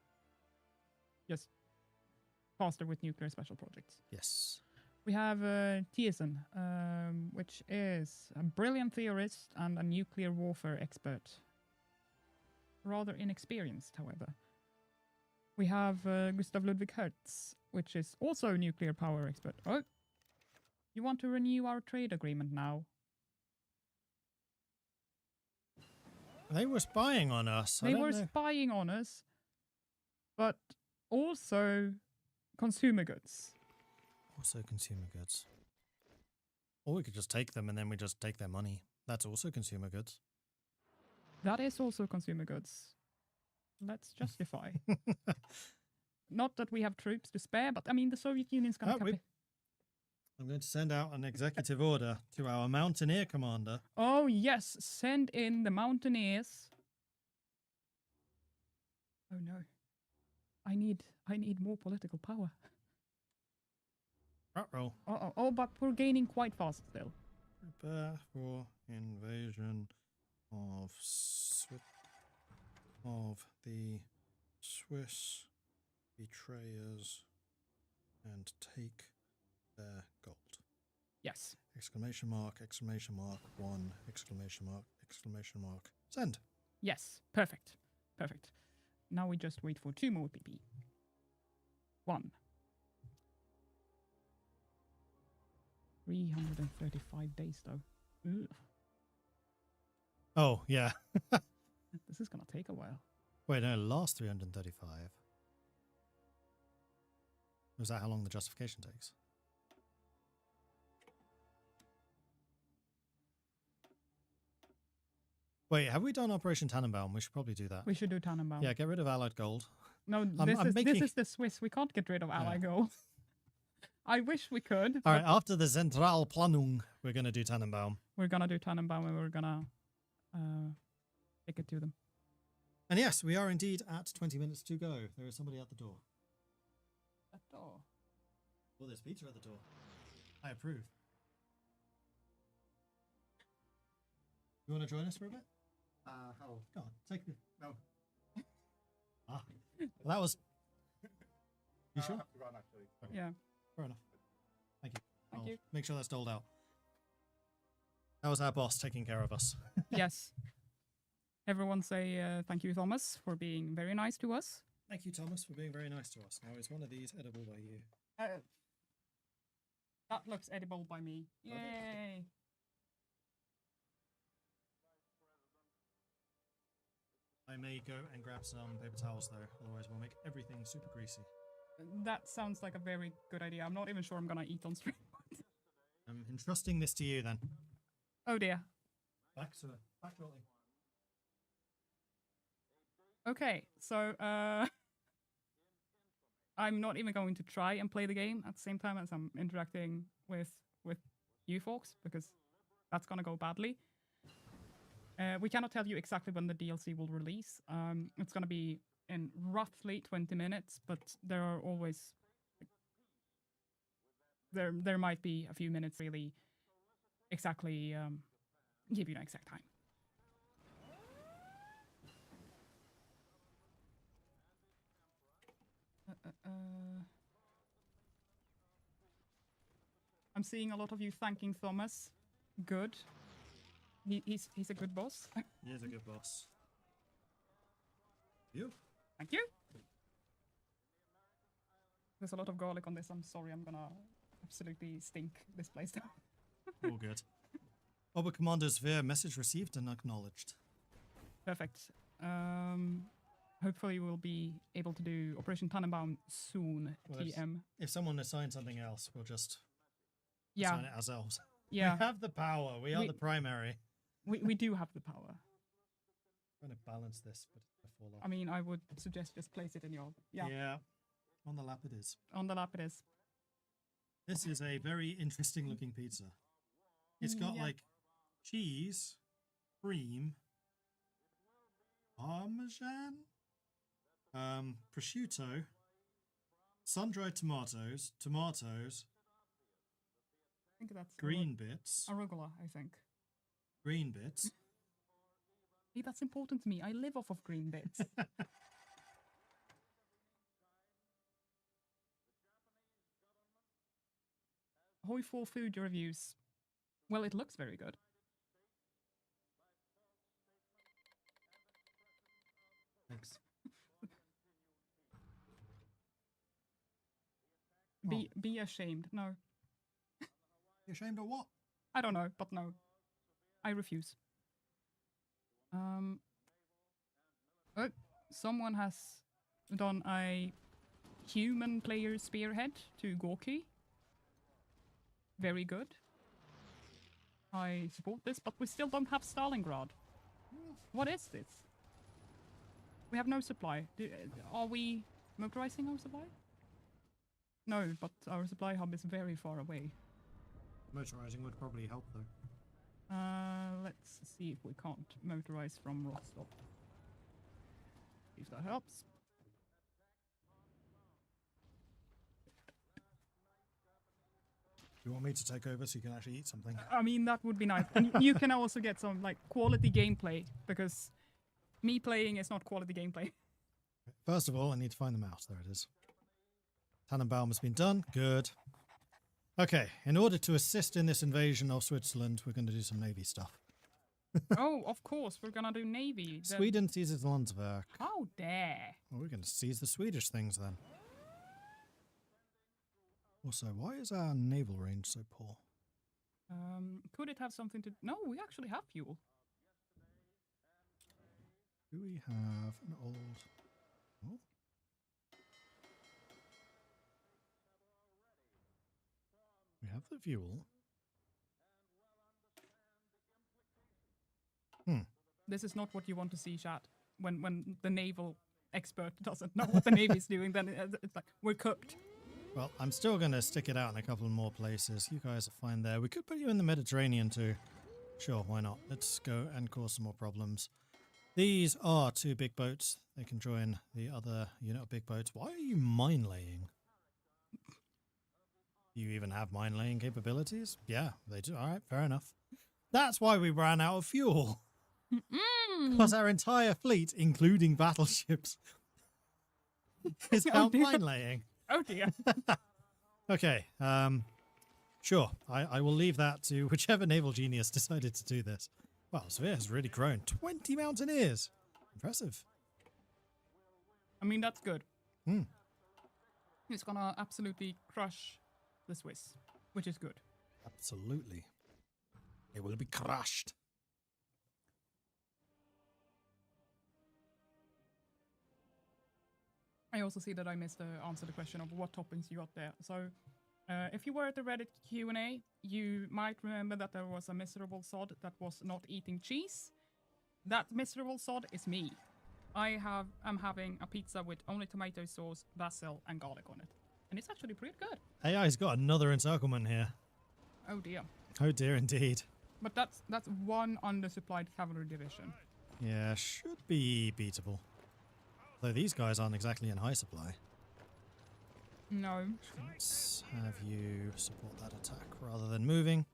just faster with nuclear special projects. Yes. We have Thiessen, which is a brilliant theorist and a nuclear warfare expert. Rather inexperienced, however. We have Gustav Ludwig Hertz, which is also a nuclear power expert. Oh, you want to renew our trade agreement now? They were spying on us. They were spying on us, but also consumer goods. Also consumer goods. Or we could just take them and then we just take their money. That's also consumer goods. That is also consumer goods. Let's justify. Not that we have troops to spare, but I mean the Soviet Union's gonna I'm going to send out an executive order to our mountaineer commander. Oh yes, send in the mountaineers. Oh no. I need more political power. Roll. Oh, but we're gaining quite fast still. Prepare for invasion of the Swiss betrayers and take their gold. Yes. Exclamation mark, exclamation mark, 1, exclamation mark, send. Yes. Perfect. Perfect. Now we just wait for 2 more PP. 1. 335 days though. Ugh. Oh, yeah. This is gonna take a while. Wait, no, last 335. Was that how long the justification takes? Wait, have we done Operation Tannenbaum? We should probably do that. We should do Tannenbaum. Yeah, get rid of Allied gold. No, I'm this is the Swiss. We can't get rid of Ally gold. I wish we could. All right, after the Zentralplanung, we're going to do Tannenbaum. We're gonna do Tannenbaum and we're gonna take it to them. And yes, we are indeed at 20 minutes to go. There is somebody at the door. At door. Well, there's pizza at the door. I approve. You want to join us for a bit? How? Go on, take me. No. Well, that was... You I sure? have to run actually. Yeah. Fair enough. Thank you. Thank I'll you. make sure that's doled out. That was our boss taking care of us. Yes. Everyone say thank you, Thomas, for being very nice to us. Thank you, Thomas, for being very nice to us. Now, is one of these edible by you? That looks edible by me. Yay! I may go and grab some paper towels, though. Otherwise, we'll make everything super greasy. That sounds like a very good idea. I'm not even sure I'm gonna eat on stream. I'm entrusting this to you, then. Oh dear. Back shortly. Okay, so I'm not even going to try and play the game at the same time as I'm interacting with you folks because that's gonna go badly. We cannot tell you exactly when the DLC will release. It's gonna be in roughly 20 minutes, but there are always there might be a few minutes really exactly give you an exact time. I'm seeing a lot of you thanking Thomas. Good. He's a good boss. He is a good boss. You? Thank you. There's a lot of garlic on this. I'm sorry. I'm gonna absolutely stink this place down. All good. Ober Commander Svea, message received and acknowledged. Perfect. Hopefully we'll be able to do Operation Tannenbaum soon. Well, TM. If someone assigns something else, we'll just Yeah. assign it ourselves. Yeah. We have the power. We are We- the primary. we do have the power. Trying to balance this, but it's gonna fall off. I mean, I would suggest just place it in your Yeah. On the lap it is. on the lap. It is. This is a very interesting looking pizza. It's got Yeah. like cheese, cream, parmesan, prosciutto, sun-dried tomatoes, I think that's green bits, arugula. I think. green bits. Hey, that's important to me. I live off of green bits. Hoi for food reviews. Well, it looks very good. Thanks. Be ashamed. No, You ashamed of what? I don't know, but no, I refuse. Oh, someone has done a human player spearhead to Gorky. Very good. I support this, but we still don't have Stalingrad. What is this? We have no supply. Are we motorizing our supply? No, but our supply hub is very far away. Motorizing would probably help, though. Let's see if we can't motorize from Rostov. If that helps. You want me to take over so you can actually eat something? I mean, that would be nice. And you can also get some like quality gameplay, because me playing is not quality gameplay. First of all, I need to find the mouse. There it is. Tannenbaum has been done. Good. Okay, in order to assist in this invasion of Switzerland, we're going to do some navy stuff. Oh, of course, we're gonna do navy. Sweden seizes Landsberg. How dare! Well, we're going to seize the Swedish things then. Also, why is our naval range so poor? Could it have something to... No, we actually have fuel. Do we have an old... Oh. We have the fuel. This is not what you want to see, chat. When the naval expert doesn't know what the navy's doing, then it's like, we're cooked. Well, I'm still going to stick it out in a couple more places. You guys are fine there. We could put you in the Mediterranean too. Sure, why not? Let's go and cause some more problems. These are 2 big boats. They can join the other unit of big boats. Why are you mine laying? You even have mine laying capabilities? Yeah, they do. All right, fair enough. That's why we ran out of fuel. Because our entire fleet, including battleships, is out mine laying. Oh dear. Okay, sure. I will leave that to whichever naval genius decided to do this. Wow, Svea has really grown. 20 mountaineers. Impressive. I mean, that's good. Hmm. It's gonna absolutely crush the Swiss, which is good. Absolutely. It will be crushed. I also see that I missed to answer the question of what toppings you got there. So, if you were at the Reddit Q&A, you might remember that there was a miserable sod that was not eating cheese. That miserable sod is me. I'm having a pizza with only tomato sauce, basil, and garlic on it, and it's actually pretty good. AI's got another encirclement here. Oh dear. Oh dear, indeed. But that's one undersupplied cavalry division. Yeah, should be beatable. Though these guys aren't exactly in high supply. No. Let's have you support that attack rather than moving.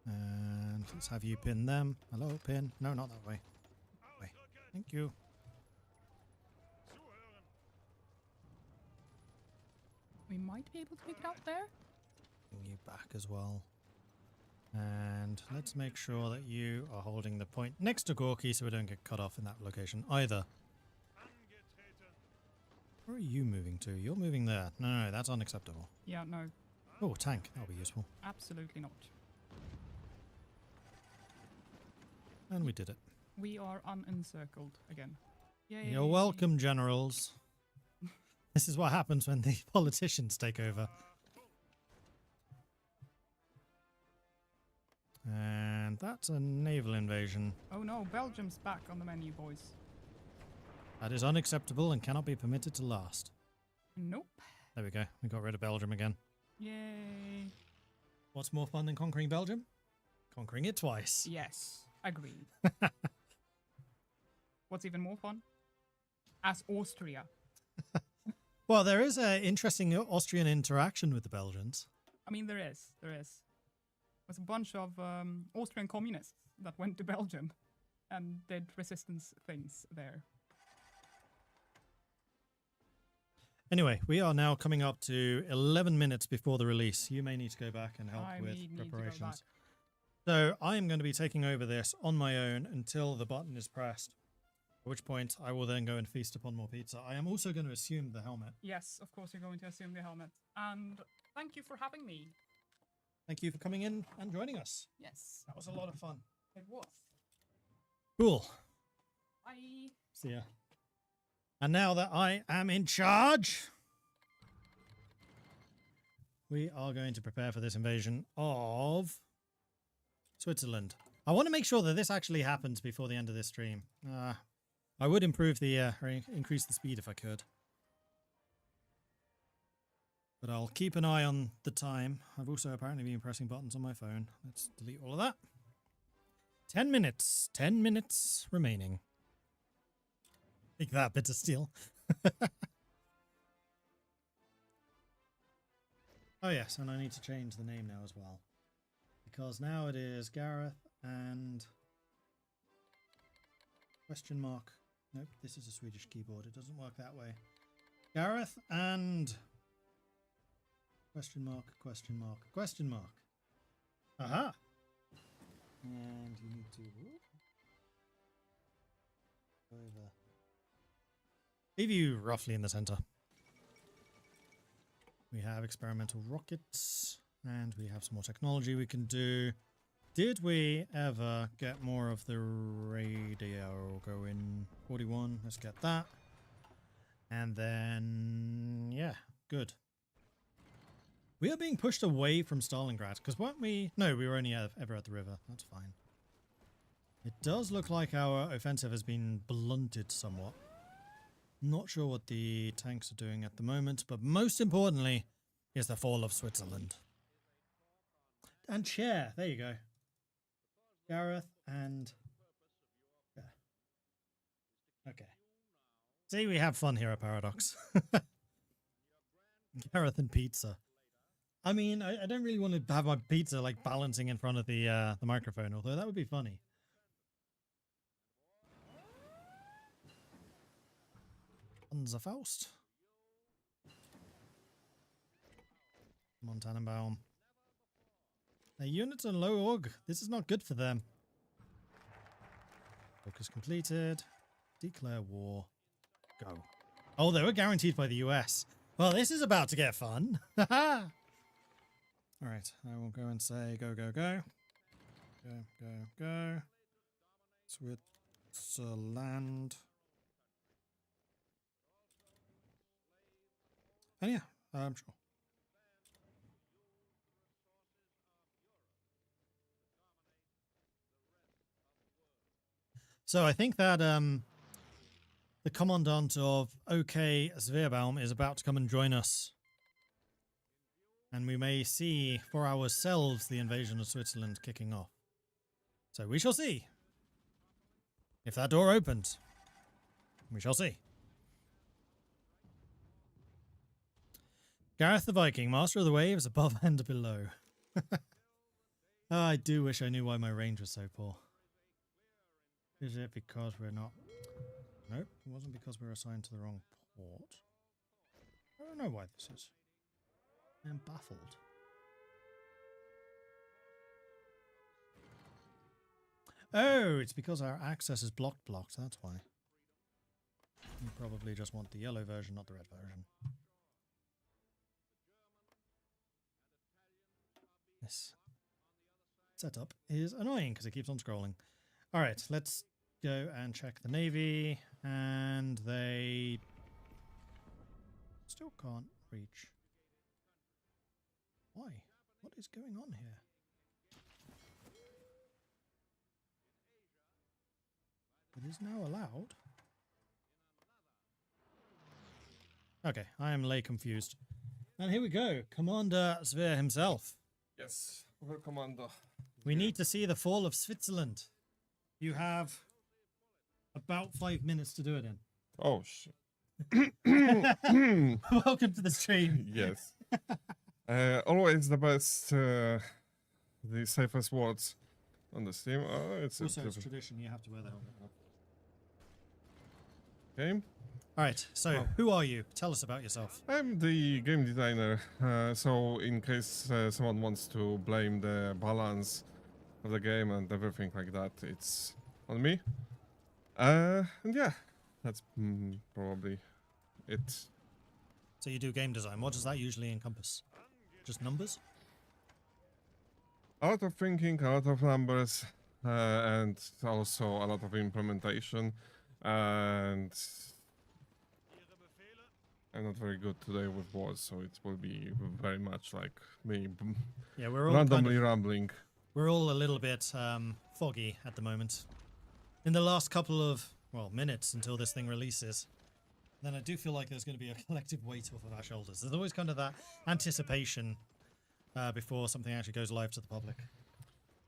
And let's have you pin them. Hello, pin. No, not that way. That way. Thank you. We might be able to pick it out there. Bring you back as well. And let's make sure that you are holding the point next to Gorky so we don't get cut off in that location either. Where are you moving to? You're moving there. No, that's unacceptable. Yeah, no, Oh, tank. That'll be useful. absolutely not. And we did it. We are unencircled again. Yay. You're welcome, generals. This is what happens when the politicians take over. And that's a naval invasion. Oh no, Belgium's back on the menu, boys. That is unacceptable and cannot be permitted to last. Nope. There we go. We got rid of Belgium again. Yay. What's more fun than conquering Belgium? Conquering it twice. Yes, agreed. What's even more fun? As Austria. Well, there is an interesting Austrian interaction with the Belgians. I mean, there is. There's a bunch of Austrian communists that went to Belgium and did resistance things there. Anyway, we are now coming up to 11 minutes before the release. You may need to go back and help I with need to go preparations. So I am going to be taking over this on my own until the button is pressed, at which point I will then go and feast upon more pizza. I am also going to assume the helmet. Yes, of course you're going to assume the helmet. And thank you for having me. Thank you for coming in and joining us. Yes, That was a lot of fun. it was. Cool. Bye. See ya. And now that I am in charge, we are going to prepare for this invasion of Switzerland. I want to make sure that this actually happens before the end of this stream. I would improve the or increase the speed if I could. But I'll keep an eye on the time. I've also apparently been pressing buttons on my phone. Let's delete all of that. 10 minutes. 10 minutes remaining. Take that, bit of steel. Oh yes, and I need to change the name now as well. Because now it is Gareth and... question mark. Nope, this is a Swedish keyboard. It doesn't work that way. Gareth and... question mark, question mark, question mark. Aha! And you need to... over. Leave you roughly in the center. We have experimental rockets, and we have some more technology we can do. Did we ever get more of the radio going? 41, let's get that. And then, yeah, good. We are being pushed away from Stalingrad, because weren't we? No, we were only ever at the river. That's fine. It does look like our offensive has been blunted somewhat. Not sure what the tanks are doing at the moment, but most importantly is the fall of Switzerland. And Chair, there you go. Gareth and... yeah. Okay. See, we have fun here at Paradox. Gareth and pizza. I mean, I don't really want to have my pizza like balancing in front of the microphone, although that would be funny. Faust. Montanenbaum. Their units are low org. This is not good for them. Focus completed. Declare war. Go. Oh, they were guaranteed by the US. Well, this is about to get fun. Alright, I will go and say go, go, go. Go, go, go. Switzerland. And yeah, I'm sure. So I think that the commandant of OK Zweerbaum is about to come and join us. And we may see for ourselves the invasion of Switzerland kicking off. So we shall see. If that door opens, we shall see. Gareth the Viking, master of the waves, above and below. Oh, I do wish I knew why my range was so poor. Is it because we're not... Nope, it wasn't because we were assigned to the wrong port. I don't know why this is. I'm baffled. Oh, it's because our access is blocked, that's why. You probably just want the yellow version, not the red version. This setup is annoying because it keeps on scrolling. Alright, let's go and check the navy, and they still can't reach. Why? What is going on here? It is now allowed. Okay, I am lay confused. And here we go, Commander Sveer himself. Yes, over Commander. We need to see the fall of Switzerland. You have about 5 minutes to do it in. Oh, shit. Welcome to the stream. Yes. Always the best, the safest words on the stream. It's Also, it's tradition, you have to wear that. Okay. Alright, so who are you? Tell us about yourself. I'm the game designer, so in case someone wants to blame the balance of the game and everything like that, it's on me. And yeah, that's probably it. So you do game design. What does that usually encompass? Just numbers? A lot of thinking, a lot of numbers, and also a lot of implementation, and I'm not very good today with words, so it will be very much like me Yeah, we're all randomly rambling. we're all a little bit foggy at the moment. In the last couple of minutes until this thing releases, then I do feel like there's going to be a collective weight off of our shoulders. There's always kind of that anticipation before something actually goes live to the public.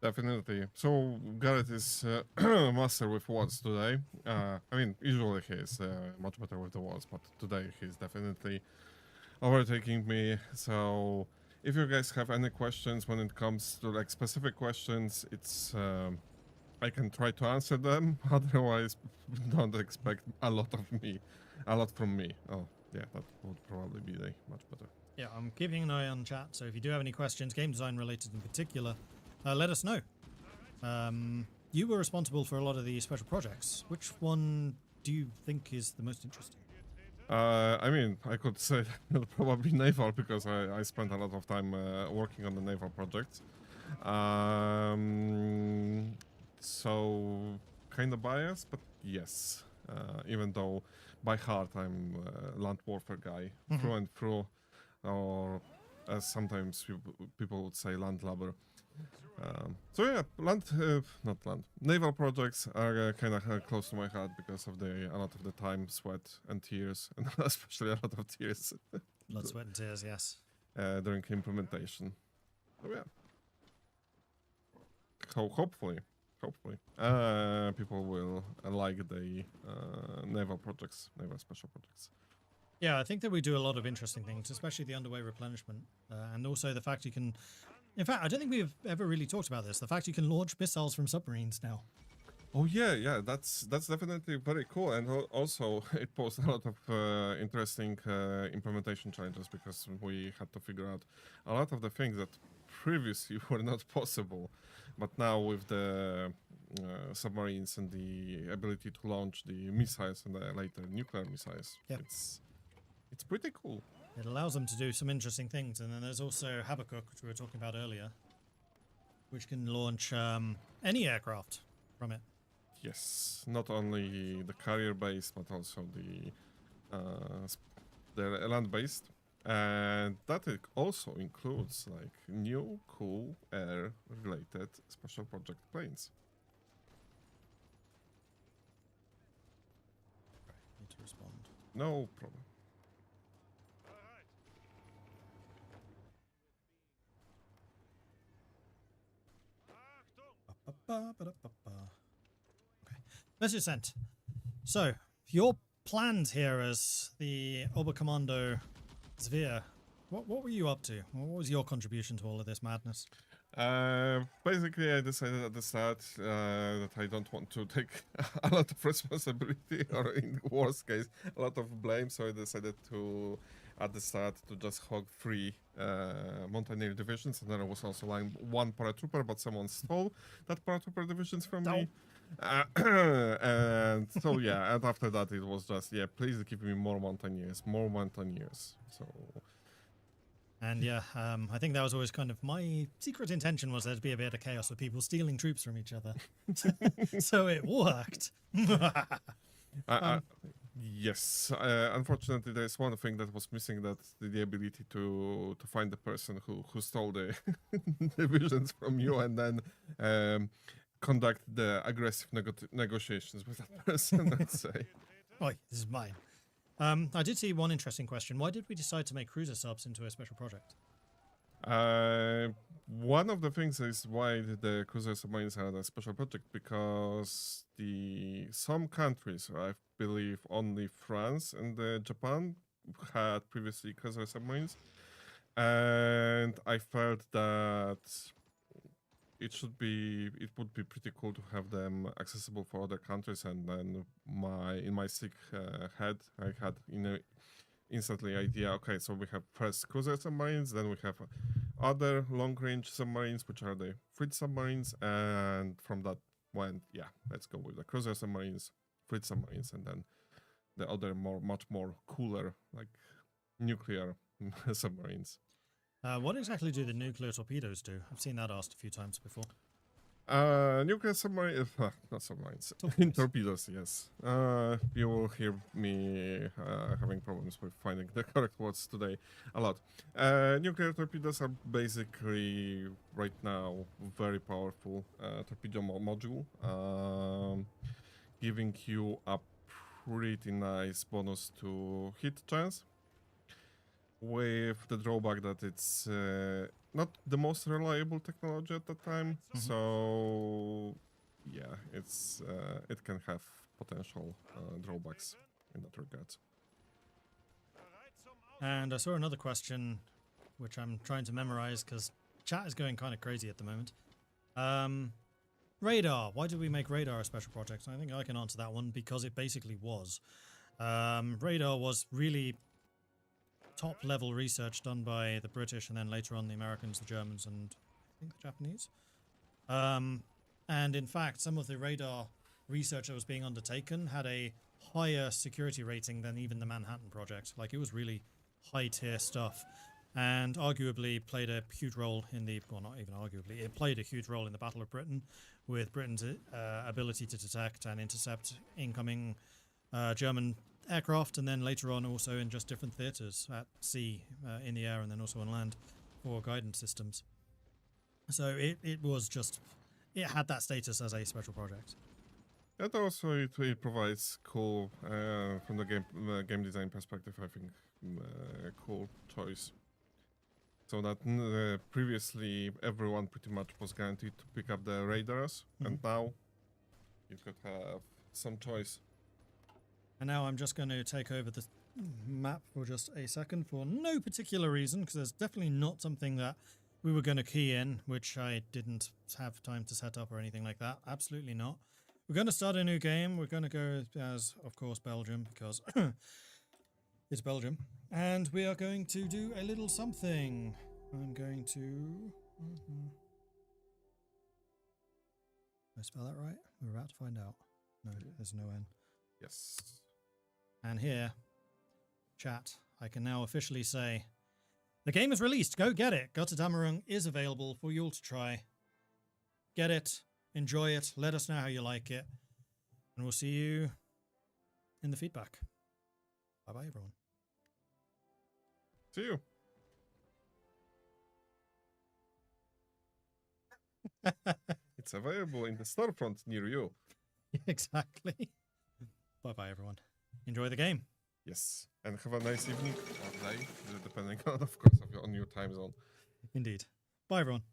Definitely. So Garrett is master with words today. I mean, usually he's much better with the words, but today he's definitely overtaking me. So if you guys have any questions when it comes to like specific questions, it's I can try to answer them. Otherwise, don't expect a lot from me. Oh, yeah, that would probably be much better. Yeah, I'm keeping an eye on chat, so if you do have any questions, game design related in particular, let us know. You were responsible for a lot of the special projects. Which one do you think is the most interesting? I mean, I could say probably naval because I spent a lot of time working on the naval projects. So kind of biased, but yes. Even though by heart I'm a land warfare guy through and through, or as sometimes people would say, landlubber. So yeah, naval projects are kind of close to my heart because of a lot of the time, sweat, and tears, and especially a lot of tears. Blood, sweat, and tears. Yes. During implementation. So yeah. So hopefully, people will like the naval special projects. Yeah, I think that we do a lot of interesting things, especially the underway replenishment, and also the fact you can. In fact, I don't think we've ever really talked about this. The fact you can launch missiles from submarines now. Oh yeah, that's definitely very cool, and also it posed a lot of interesting implementation challenges because we had to figure out a lot of the things that previously were not possible, but now with the submarines and the ability to launch the missiles and the later nuclear missiles, yep. It's pretty cool. It allows them to do some interesting things, and then there's also Habakkuk, which we were talking about earlier, which can launch any aircraft from it. Yes, not only the carrier-based, but also the land-based, and that also includes like new cool air-related special project planes. Need to respond. No problem. Okay. Message sent. So, your plans here as the Oberkommando Zvier, what were you up to? What was your contribution to all of this madness? Basically, I decided at the start that I don't want to take a lot of responsibility, or in worst case, a lot of blame. So I decided to, at the start, to just hog 3 Mountaineer divisions, and then I was also line 1 paratrooper, but someone stole that paratrooper divisions from me. And so yeah, and after that it was just, yeah, please give me more Mountaineers. So. And yeah, I think that was always kind of my secret intention, was there to be a bit of chaos with people stealing troops from each other. So it worked. Yes, unfortunately, there's one thing that was missing, that the ability to find the person who stole the divisions from you, and then conduct the aggressive negotiations with that person, let's say. Oh, this is mine. I did see one interesting question. Why did we decide to make cruiser subs into a special project? One of the things is why the cruiser submarines are a special project, because some countries, I believe only France and Japan, had previously cruiser submarines, and I felt that it would be pretty cool to have them accessible for other countries. And then in my sick head, I had instantly idea, okay, so we have first cruiser submarines, then we have other long-range submarines, which are the fleet submarines, and from that went, yeah, let's go with the cruiser submarines, fleet submarines, and then the other much more cooler, like nuclear submarines. What exactly do the nuclear torpedoes do? I've seen that asked a few times before. Nuclear submarine, not submarines, Torpedoes. torpedoes, yes. You will hear me having problems with finding the correct words today a lot. Nuclear torpedoes are basically, right now, very powerful torpedo module, giving you a pretty nice bonus to hit chance, with the drawback that it's not the most reliable technology at the time. So yeah, it's it can have potential drawbacks in that regard. And I saw another question, which I'm trying to memorize because chat is going kind of crazy at the moment. Radar. Why did we make radar a special project? I think I can answer that one because it basically was. Radar was really top-level research done by the British and then later on the Americans, the Germans, and I think the Japanese. And in fact, some of the radar research that was being undertaken had a higher security rating than even the Manhattan Project. Like, it was really high-tier stuff, and arguably played a huge role in the, well, not even arguably, it played a huge role in the Battle of Britain, with Britain's ability to detect and intercept incoming German aircraft, and then later on also in just different theatres at sea, in the air, and then also on land for guidance systems. So it was just, it had that status as a special project. And also it provides cool, from the game design perspective, I think, cool choice. So that previously everyone pretty much was guaranteed to pick up the radars, and now you could have some choice. And now I'm just going to take over the map for just a second for no particular reason, because there's definitely not something that we were going to key in, which I didn't have time to set up or anything like that. Absolutely not. We're going to start a new game. We're going to go as, of course, Belgium, because it's Belgium. And we are going to do a little something. I'm going to... Did I spell that right? We're about to find out. No, there's no N. Yes. And here, chat, I can now officially say, the game is released. Go get it. Götterdämmerung is available for you all to try. Get it. Enjoy it. Let us know how you like it. And we'll see you in the feedback. Bye-bye, everyone. See you. It's available in the storefront near you. Exactly. Bye-bye, everyone. Enjoy the game. Yes, and have a nice evening or day, depending on, of course, on your time zone. Indeed. Bye, everyone.